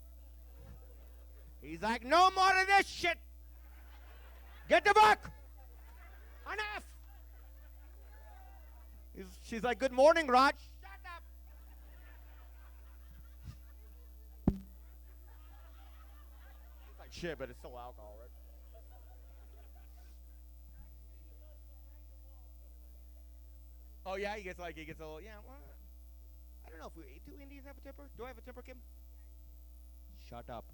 He's like, no more of this shit. Get the book. Enough. She's like, good morning, Raj. Shut up. It's like shit, but it's still alcohol, right? Oh, yeah, he gets a little, yeah, well, I don't know if do Indians have a temper? Do I have a temper, Kim? Shut up.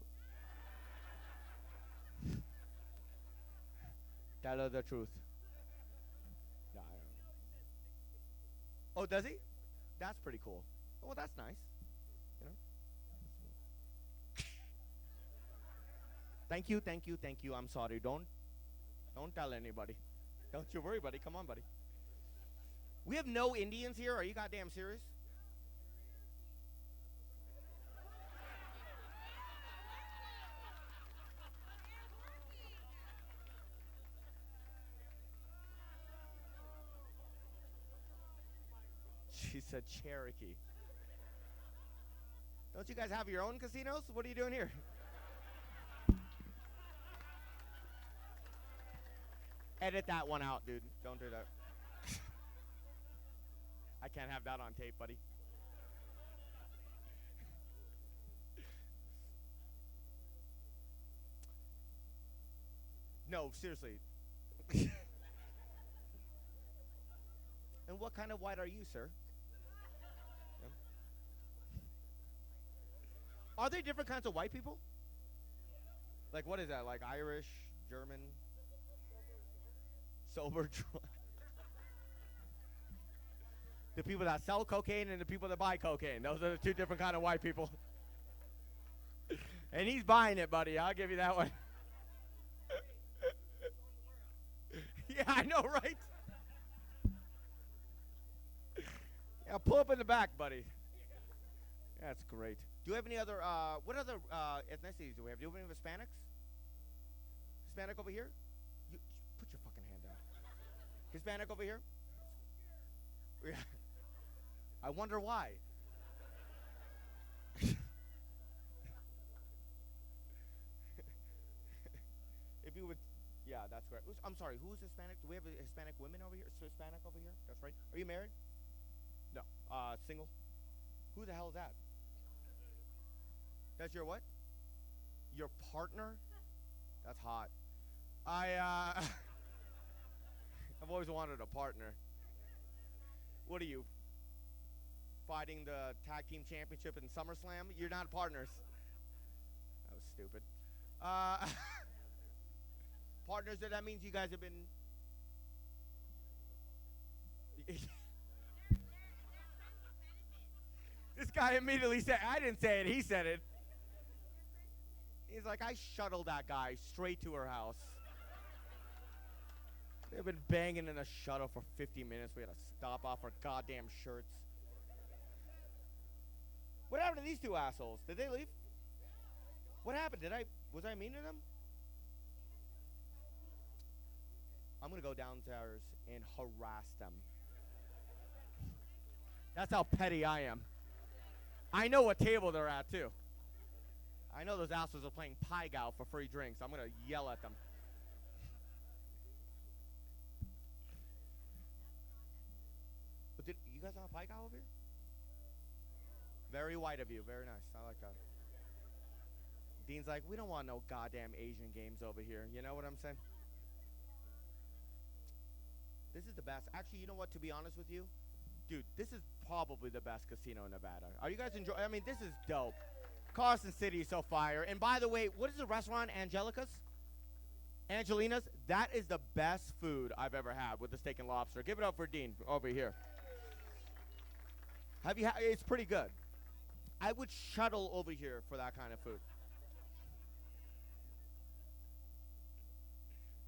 Tell her the truth. No, I don't know. Oh, does he? That's pretty cool. Oh, well, that's nice. You know? Thank you. I'm sorry. Don't tell anybody. Don't you worry, buddy. Come on, buddy. We have no Indians here. Are you goddamn serious? She said Cherokee. Don't you guys have your own casinos? What are you doing here? Edit that one out, dude. Don't do that. I can't have that on tape, buddy. No, seriously. And what kind of white are you, sir? Yeah. Are there different kinds of white people? Like, what is that? Like Irish, German? Sober drunk. The people that sell cocaine and the people that buy cocaine. Those are the two different kind of white people. And he's buying it, buddy. I'll give you that one. Yeah, I know, right? Yeah, pull up in the back, buddy. That's great. Do you have any other, what other ethnicities do we have? Do we have Hispanics? Hispanic over here? You put your fucking hand down. Hispanic over here? Yeah. I wonder why. If you would, yeah, that's correct. I'm sorry, who's Hispanic? Do we have Hispanic women over here? Hispanic over here? That's right. Are you married? No. Single? Who the hell is that? That's your what? Your partner? That's hot. I've always wanted a partner. What are you? Fighting the tag team championship in SummerSlam? You're not partners. That was stupid. Partners, that means you guys have been... This guy immediately said, I didn't say it, he said it. He's like, I shuttled that guy straight to her house. They've been banging in a shuttle for 50 minutes. We had to stop off our goddamn shirts. What happened to these two assholes? Did they leave? What happened? Was I mean to them? I'm going to go downstairs and harass them. That's how petty I am. I know what table they're at, too. I know those assholes are playing Pai Gow for free drinks. I'm going to yell at them. But you guys have a Pai Gow over here? Very white of you. Very nice. I like that. Dean's like, we don't want no goddamn Asian games over here. You know what I'm saying? This is the best. Actually, you know what? To be honest with you, dude, this is probably the best casino in Nevada. Are you guys enjoying? I mean, this is dope. Carson City is so fire. And by the way, what is the restaurant? Angelica's? Angelina's? That is the best food I've ever had with the steak and lobster. Give it up for Dean over here. Have you? It's pretty good. I would shuttle over here for that kind of food.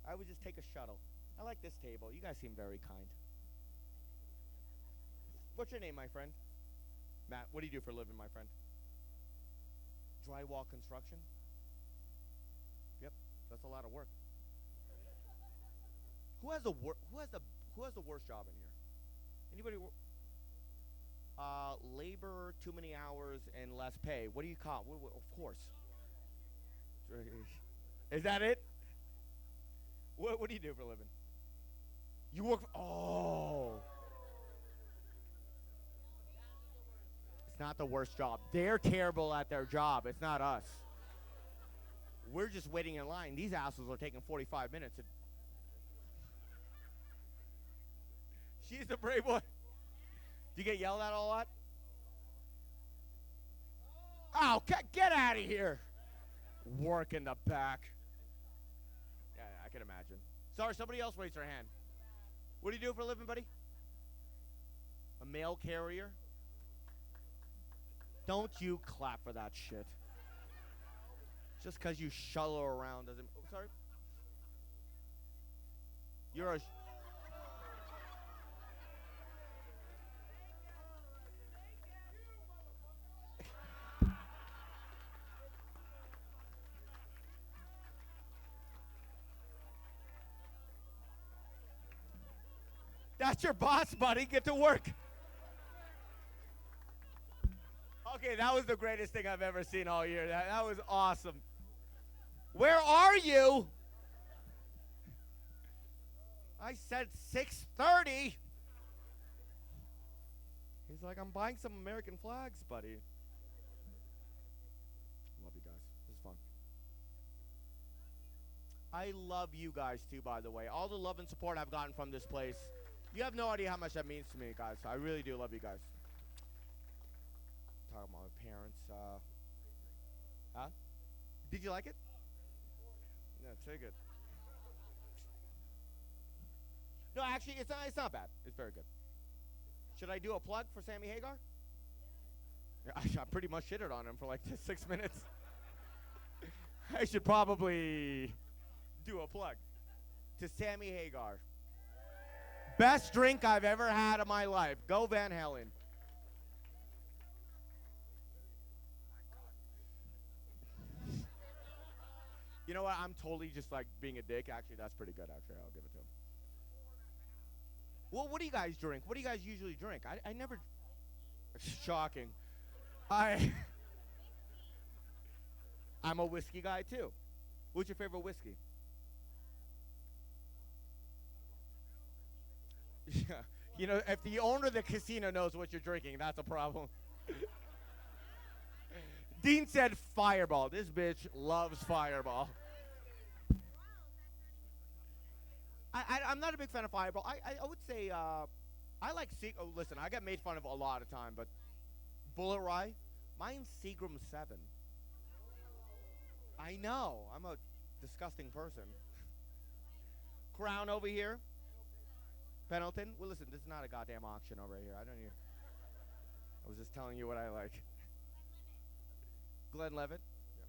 I would just take a shuttle. I like this table. You guys seem very kind. What's your name, my friend? Matt, what do you do for a living, my friend? Drywall construction? Yep, that's a lot of work. Who has the worst job in here? Anybody? Labor, too many hours, and less pay. What do you call? Of course. Is that it? What do you do for a living? You work for, oh. It's not the worst job. They're terrible at their job. It's not us. We're just waiting in line. These assholes are taking 45 minutes. She's the brave one. Do you get yelled at a lot? Oh, get out of here. Work in the back. Yeah, I can imagine. Sorry, somebody else raised their hand. What do you do for a living, buddy? A mail carrier? Don't you clap for that shit. Just because you shuttle around doesn't... Oh, sorry? You're a... That's your boss, buddy. Get to work. Okay, that was the greatest thing I've ever seen all year. That was awesome. Where are you? I said 6:30. He's like, I'm buying some American flags, buddy. Love you guys. This is fun. I love you guys, too, by the way. All the love and support I've gotten from this place. You have no idea how much that means to me, guys. I really do love you guys. Talking about my parents. Huh? Did you like it? Yeah, it's very good. No, actually, it's not bad. It's very good. Should I do a plug for Sammy Hagar? Yeah, I pretty much shitted on him for like 6 minutes. I should probably do a plug to Sammy Hagar. Best drink I've ever had in my life. Go Van Halen. You know what? I'm totally just like being a dick. Actually, that's pretty good. Actually, I'll give it to him. Well, what do you guys drink? What do you guys usually drink? I never. Shocking. I'm a whiskey guy too. What's your favorite whiskey? Yeah. You know, if the owner of the casino knows what you're drinking, that's a problem. Dean said Fireball. This bitch loves Fireball. I'm not a big fan of Fireball. I would say I like Seagram. Oh, listen, I got made fun of a lot of time, but Bullet Rye, mine's Seagram 7. I know. I'm a disgusting person. Crown over here. Pendleton. Well, listen, this is not a goddamn auction over here. I was just telling you what I like. Glenlivet. Yeah.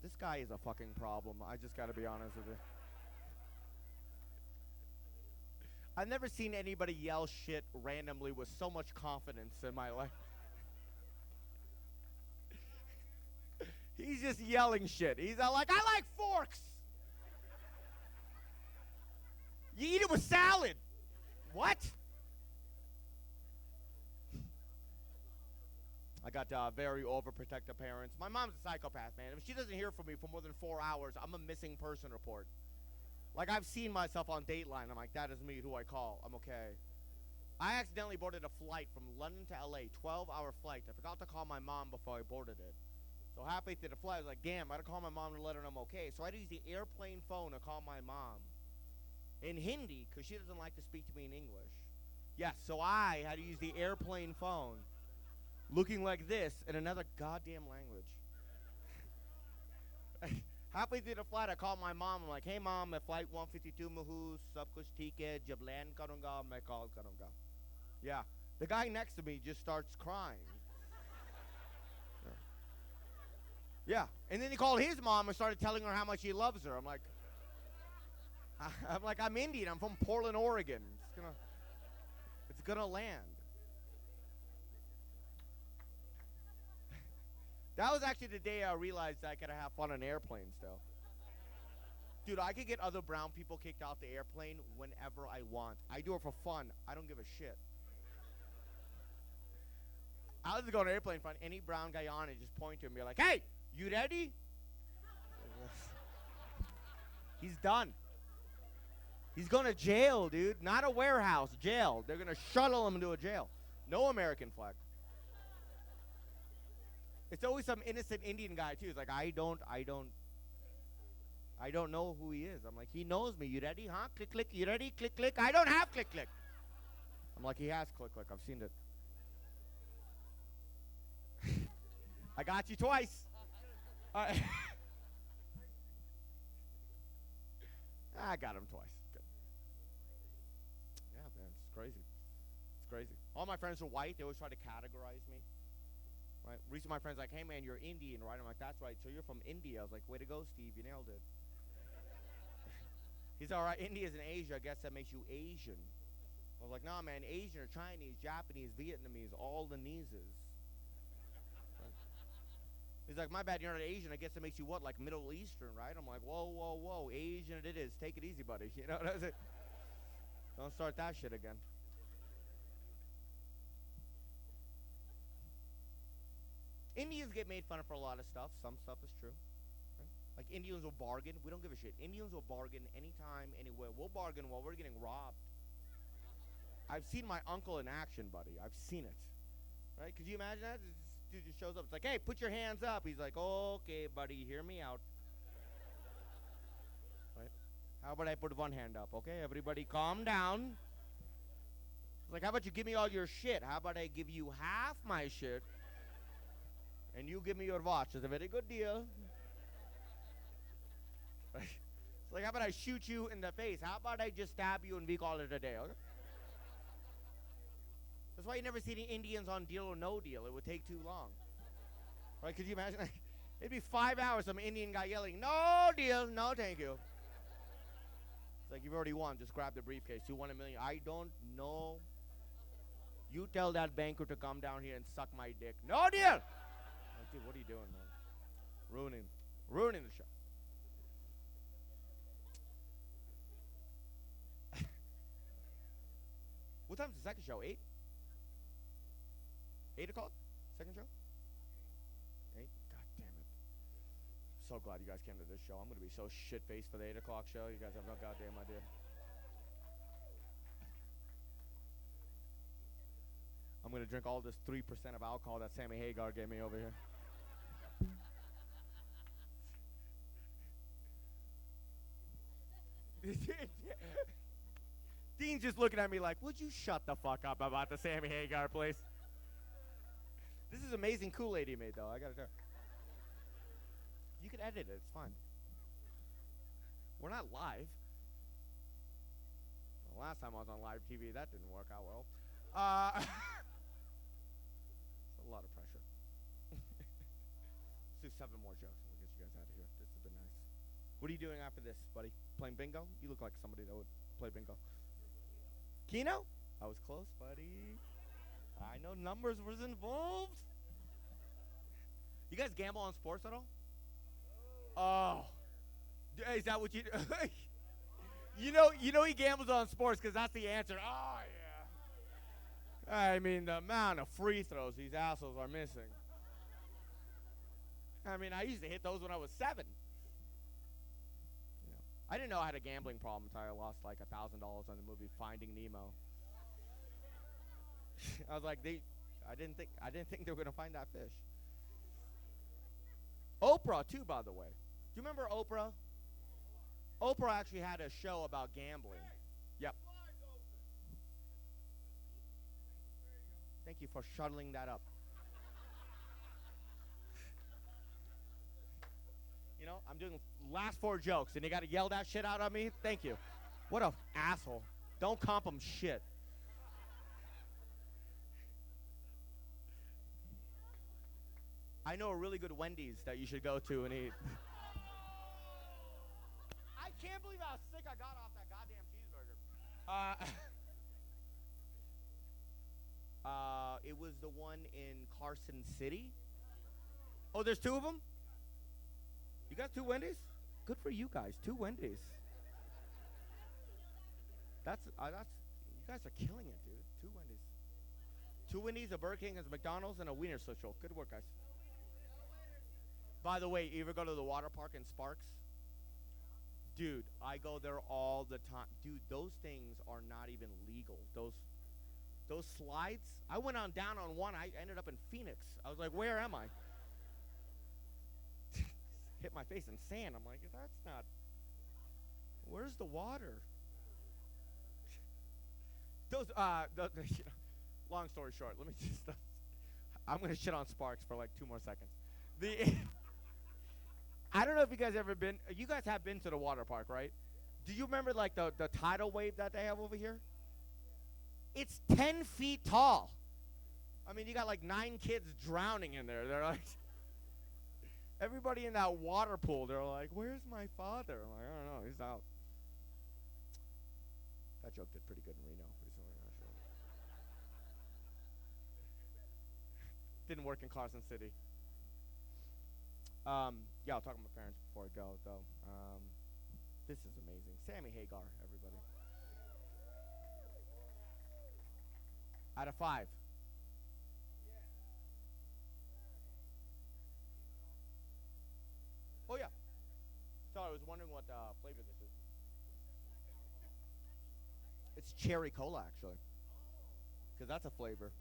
This guy is a fucking problem. I just got to be honest with you. I've never seen anybody yell shit randomly with so much confidence in my life. He's just yelling shit. He's like, I like forks. You eat it with salad. What? I got very overprotective parents. My mom's a psychopath, man. If she doesn't hear from me for more than 4 hours, I'm a missing person report. Like, I've seen myself on Dateline. I'm like, that is me, who I call. I'm okay. I accidentally boarded a flight from London to L.A., 12-hour flight. I forgot to call my mom before I boarded it. So halfway through the flight, I was like, damn, I had to call my mom to let her know I'm okay. So I had to use the airplane phone to call my mom in Hindi, because she doesn't like to speak to me in English. Yes, so I had to use the airplane phone, looking like this in another goddamn language. Halfway through the flight, I called my mom. I'm like, hey, Mom, flight 152 Mahus, sab kuch theek hai, jab land karunga, main call karunga. Yeah. The guy next to me just starts crying. Yeah. And then he called his mom and started telling her how much he loves her. I'm like, I'm Indian. I'm from Portland, Oregon. It's gonna land. That was actually the day I realized I could have fun on airplanes, though. Dude, I could get other brown people kicked off the airplane whenever I want. I do it for fun. I don't give a shit. I was just going to airplane fun. Any brown guy on it, just point to him and be like, hey, you ready? He's done. He's going to jail, dude. Not a warehouse, jail. They're going to shuttle him to a jail. No American flag. It's always some innocent Indian guy, too. It's like, I don't know who he is. I'm like, he knows me. You ready, huh? Click, click. You ready? Click, click. I don't have click, click. I'm like, he has click, click. I've seen it. I got you twice. I got him twice. Good. Yeah, man, it's crazy. It's crazy. All my friends are white. They always try to categorize me. Right? Recently, my friend's like, hey, man, you're Indian, right? I'm like, that's right. So you're from India. I was like, way to go, Steve. You nailed it. He's all right. India's in Asia. I guess that makes you Asian. I was like, no, man, Asian or Chinese, Japanese, Vietnamese, all the kneeses. Right? He's like, my bad, you're not Asian. I guess that makes you what, like Middle Eastern, right? I'm like, whoa, whoa, whoa. Asian it is. Take it easy, buddy. You know what I'm saying? Don't start that shit again. Indians get made fun of for a lot of stuff. Some stuff is true. Right? Like Indians will bargain. We don't give a shit. Indians will bargain anytime, anywhere. We'll bargain while we're getting robbed. I've seen my uncle in action, buddy. I've seen it. Right? Could you imagine that? This dude just shows up. It's like, hey, put your hands up. He's like, okay, buddy, hear me out. Right? How about I put one hand up? Okay, everybody calm down. It's like, how about you give me all your shit? How about I give you half my shit? And you give me your watch. It's a very good deal. Right? It's like, how about I shoot you in the face? How about I just stab you and we call it a day? Okay? That's why you never see any Indians on Deal or No Deal. It would take too long. Right? Could you imagine? It'd be 5 hours, some Indian guy yelling, no deal, no thank you. It's like, you've already won. Just grab the briefcase. You won $1 million. I don't know. You tell that banker to come down here and suck my dick. No deal. Dude, what are you doing, man? Ruining the show. What time's the second show? 8? 8 o'clock? Second show? 8? God damn it. I'm so glad you guys came to this show. I'm going to be so shit-faced for the 8 o'clock show. You guys have no goddamn idea. I'm going to drink all this 3% of alcohol that Sammy Hagar gave me over here. Dean's just looking at me like, would you shut the fuck up about the Sammy Hagar place? This is amazing Kool-Aid he made, though. I gotta tell you. You can edit it. It's fine. We're not live. The last time I was on live TV, that didn't work out well. It's a lot of pressure. Let's do 7 more jokes, and we'll get you guys out of here. This has been nice. What are you doing after this, buddy? Playing bingo? You look like somebody that would play bingo. Keno? I was close, buddy. I know numbers was involved. You guys gamble on sports at all? Oh. Is that what you do? you know he gambles on sports because that's the answer. Oh, yeah. I mean, the amount of free throws these assholes are missing. I mean, I used to hit those when I was 7. I didn't know I had a gambling problem until I lost like $1,000 on the movie Finding Nemo. I was like, I didn't think they were gonna find that fish. Oprah too, by the way. Do you remember Oprah? Oprah actually had a show about gambling. Yep. Thank you for shuttling that up. You know, I'm doing last 4 jokes, and you got to yell that shit out at me? Thank you. What a asshole. Don't comp him shit. I know a really good Wendy's that you should go to and eat. I can't believe how sick I got off that goddamn cheeseburger. It was the one in Carson City. Oh, there's 2 of them? You got 2 Wendy's? Good for you guys. 2 Wendy's. That's you guys are killing it, dude. 2 Wendy's. 2 Wendy's, a Burger King, a McDonald's, and a Wiener Schnitzel. Good work, guys. By the way, you ever go to the water park in Sparks? Dude, I go there all the time. Dude, those things are not even legal. Those slides. I went on down on one. I ended up in Phoenix. I was like, where am I? Hit my face in sand. I'm like, that's not. Where's the water? Those long story short, let me just. I'm gonna shit on Sparks for like 2 more seconds. I don't know if you guys ever been. You guys have been to the water park, right? Do you remember like the tidal wave that they have over here? It's 10 feet tall. I mean, you got like 9 kids drowning in there. They're like. Everybody in that water pool, they're like, where's my father? I'm like, I don't know, he's out. That joke did pretty good in Reno recently, actually. Didn't work in Carson City. Yeah, I'll talk to my parents before I go, though. This is amazing. Sammy Hagar, everybody. Out of 5. Oh, yeah. Sorry, I was wondering what flavor this is. It's cherry cola, actually. Because that's a flavor.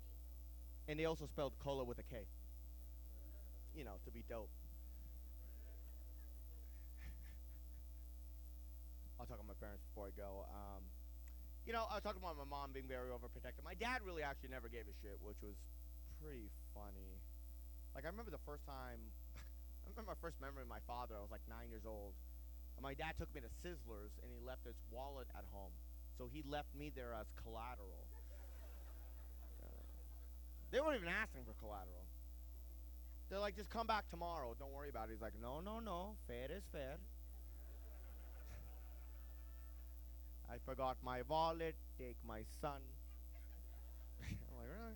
And they also spelled cola with a K. You know, to be dope. I'll talk to my parents before I go. You know, I was talking about my mom being very overprotective. My dad really actually never gave a shit, which was pretty funny. Like, I remember the first time... I remember my first memory of my father. I was like 9 years old. And my dad took me to Sizzlers, and he left his wallet at home. So he left me there as collateral. They weren't even asking for collateral. They're like, just come back tomorrow. Don't worry about it. He's like, no. Fair is fair. I forgot my wallet. Take my son. I'm like, all right.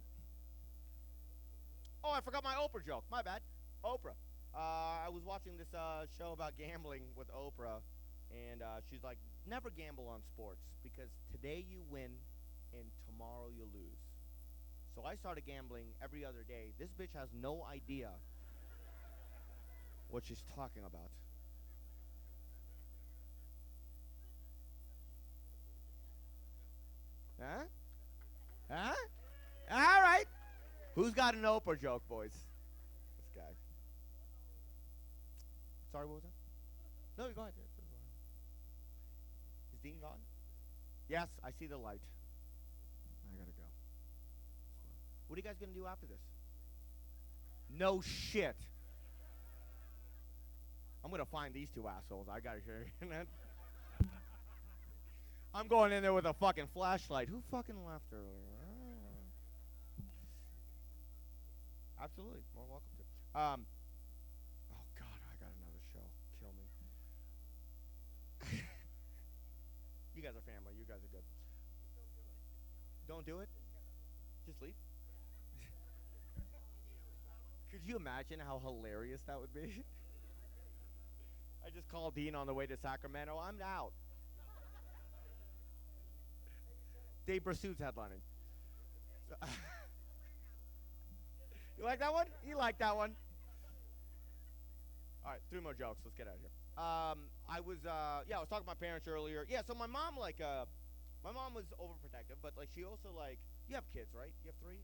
Oh, I forgot my Oprah joke. My bad. Oprah. I was watching this show about gambling with Oprah, and she's like, never gamble on sports because today you win and tomorrow you lose. So I started gambling every other day. This bitch has no idea what she's talking about. Huh? Huh? All right. Who's got an Oprah joke, boys? This guy. Sorry, what was that? No, go ahead. Is Dean gone? Yes, I see the light. I gotta go. What are you guys gonna do after this? No shit. I'm gonna find these two assholes. I gotta hear it. I'm going in there with a fucking flashlight. Who fucking left earlier? Absolutely. More welcome to. Oh God, I got another show. Kill me. You guys are family. You guys are good. Don't do it. Just leave. Could you imagine how hilarious that would be? I just called Dean on the way to Sacramento. I'm out. Dave Pursuit's headlining. You like that one? You like that one? All right, 3 more jokes. Let's get out of here. I was talking to my parents earlier. Yeah, so my mom was overprotective, but like she also like, you have kids, right? You have 3.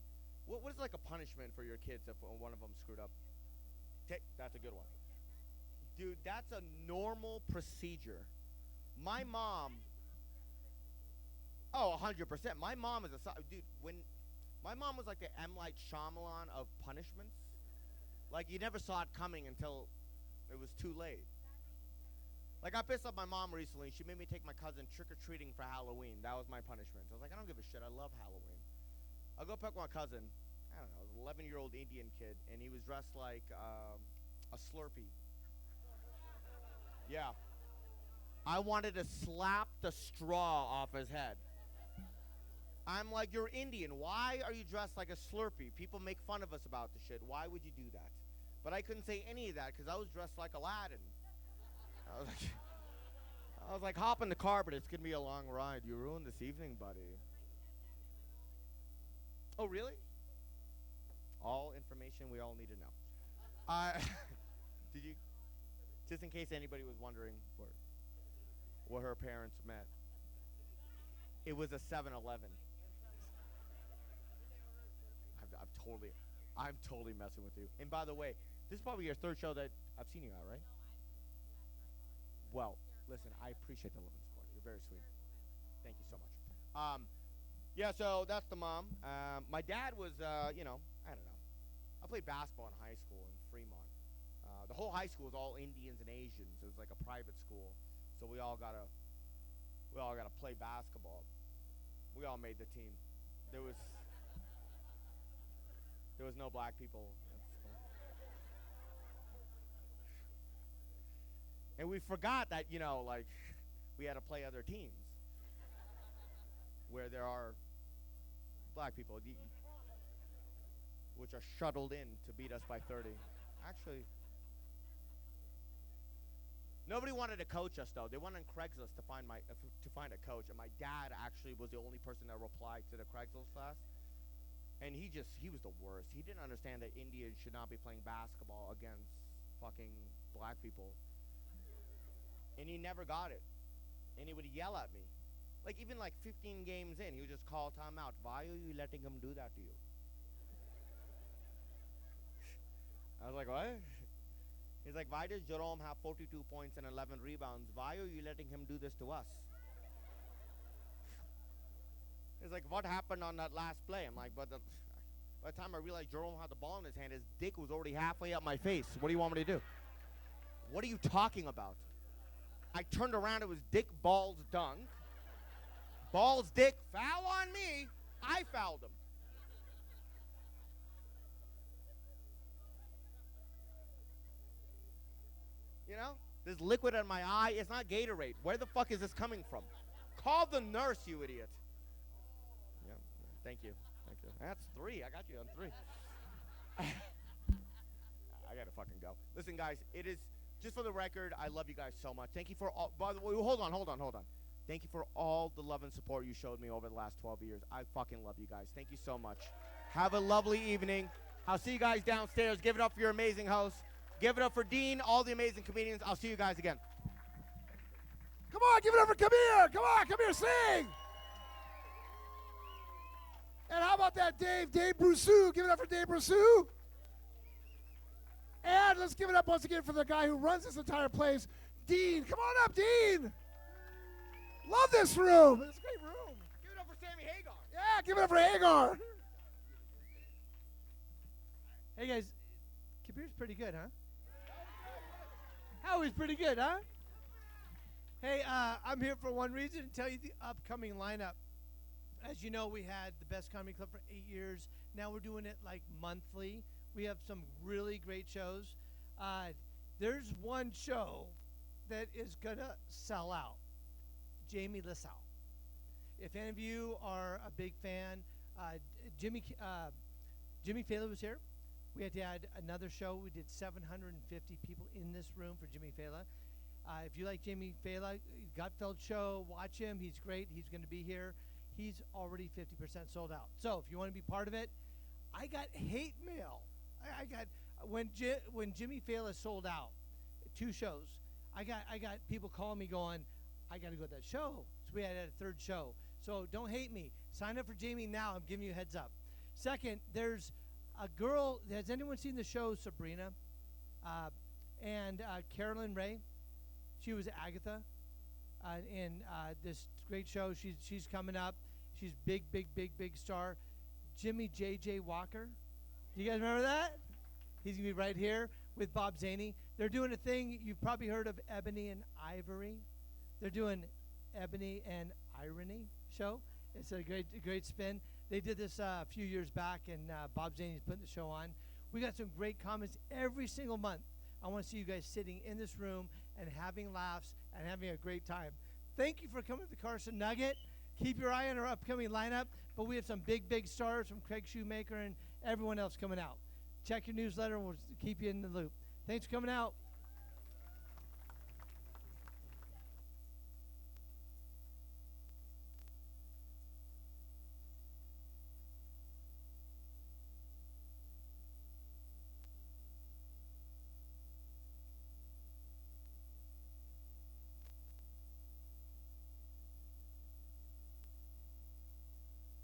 What is like a punishment for your kids if one of them screwed up? That's a good one. Dude, that's a normal procedure. My mom. Oh, 100%. My mom is dude. When my mom was like the M. Night Shyamalan of punishments, like you never saw it coming until it was too late. Like I pissed off my mom recently. She made me take my cousin trick or treating for Halloween. That was my punishment. I was like, I don't give a shit. I love Halloween. I'll go pick my cousin. I don't know, it was an 11-year-old Indian kid, and he was dressed like a Slurpee. Yeah. I wanted to slap the straw off his head. I'm like, you're Indian. Why are you dressed like a Slurpee? People make fun of us about the shit. Why would you do that? But I couldn't say any of that because I was dressed like Aladdin. I was like, hop in the car, but it's going to be a long ride. You ruined this evening, buddy. Oh, really? All information we all need to know. Did you, just in case anybody was wondering where her parents met, it was a 7-Eleven. I'm totally messing with you. And by the way, this is probably your 3rd show that I've seen you at, right? Well, listen, I appreciate the love and support. You're very sweet. Thank you so much. Yeah, so that's the mom. My dad was, I don't know. I played basketball in high school in Fremont. The whole high school was all Indians and Asians. It was like a private school, so we all gotta play basketball. We all made the team. There was no black people. And we forgot that, like, we had to play other teams where there are black people, which are shuttled in to beat us by 30. Actually, nobody wanted to coach us, though. They went on Craigslist to find a coach, and my dad actually was the only person that replied to the Craigslist class. And he was the worst. He didn't understand that Indians should not be playing basketball against fucking black people. And he never got it. And he would yell at me. Like, even like 15 games in, he would just call timeout. Why are you letting him do that to you? I was like, what? He's like, why does Jerome have 42 points and 11 rebounds? Why are you letting him do this to us? He's like, what happened on that last play? I'm like, by the time I realized Jerome had the ball in his hand, his dick was already halfway up my face. What do you want me to do? What are you talking about? I turned around, it was dick, balls, dunk. Balls, dick, foul on me. I fouled him. You know? There's liquid in my eye. It's not Gatorade. Where the fuck is this coming from? Call the nurse, you idiot. Yeah, thank you. Thank you. That's 3. I got you on 3. I I gotta fucking go. Listen, guys, it is just for the record. I love you guys so much. Thank you for all. By the way, hold on. Thank you for all the love and support you showed me over the last 12 years. I fucking love you guys. Thank you so much. Have a lovely evening. I'll see you guys downstairs. Give it up for your amazing host. Give it up for Dean, all the amazing comedians. I'll see you guys again. Come on, give it up for Kabir. Come on, Kabir, sing. And how about that, Dave Brousseau? Give it up for Dave Brousseau. And let's give it up once again for the guy who runs this entire place, Dean. Come on up, Dean. Love this room. It's a great room. Give it up for Sammy Hagar. Yeah, give it up for Hagar. Hey, guys, Kabir's pretty good, huh? Howie's pretty good, huh? Hey, I'm here for one reason, to tell you the upcoming lineup. As you know, we had the Best Comedy Club for 8 years. Now we're doing it like monthly. We have some really great shows. There's one show that is going to sell out. Jamie Lissau. If any of you are a big fan, Jimmy Fallon was here. We had to add another show. We did 750 people in this room for Jimmy Fallon. If you like Jimmy Fallon, Gutfeld show, watch him. He's great. He's going to be here. He's already 50% sold out. So if you want to be part of it, I got hate mail. I got when Jimmy Fallon sold out 2 shows. I got people calling me going, I got to go to that show. So we had a third show. So don't hate me. Sign up for Jamie now. I'm giving you a heads up. Second, there's a girl. Has anyone seen the show Sabrina? And Carolyn Ray. She was Agatha in this great show. She's coming up. She's big star. Jimmy J.J. Walker. You guys remember that? He's going to be right here with Bob Zaney. They're doing a thing. You've probably heard of Ebony and Ivory. They're doing Ebony and Irony show. It's a great spin. They did this a few years back, and Bob Zaney's putting the show on. We got some great comments every single month. I want to see you guys sitting in this room and having laughs and having a great time. Thank you for coming to the Carson Nugget. Keep your eye on our upcoming lineup, but we have some big stars from Craig Shoemaker and everyone else coming out. Check your newsletter, and we'll keep you in the loop. Thanks for coming out.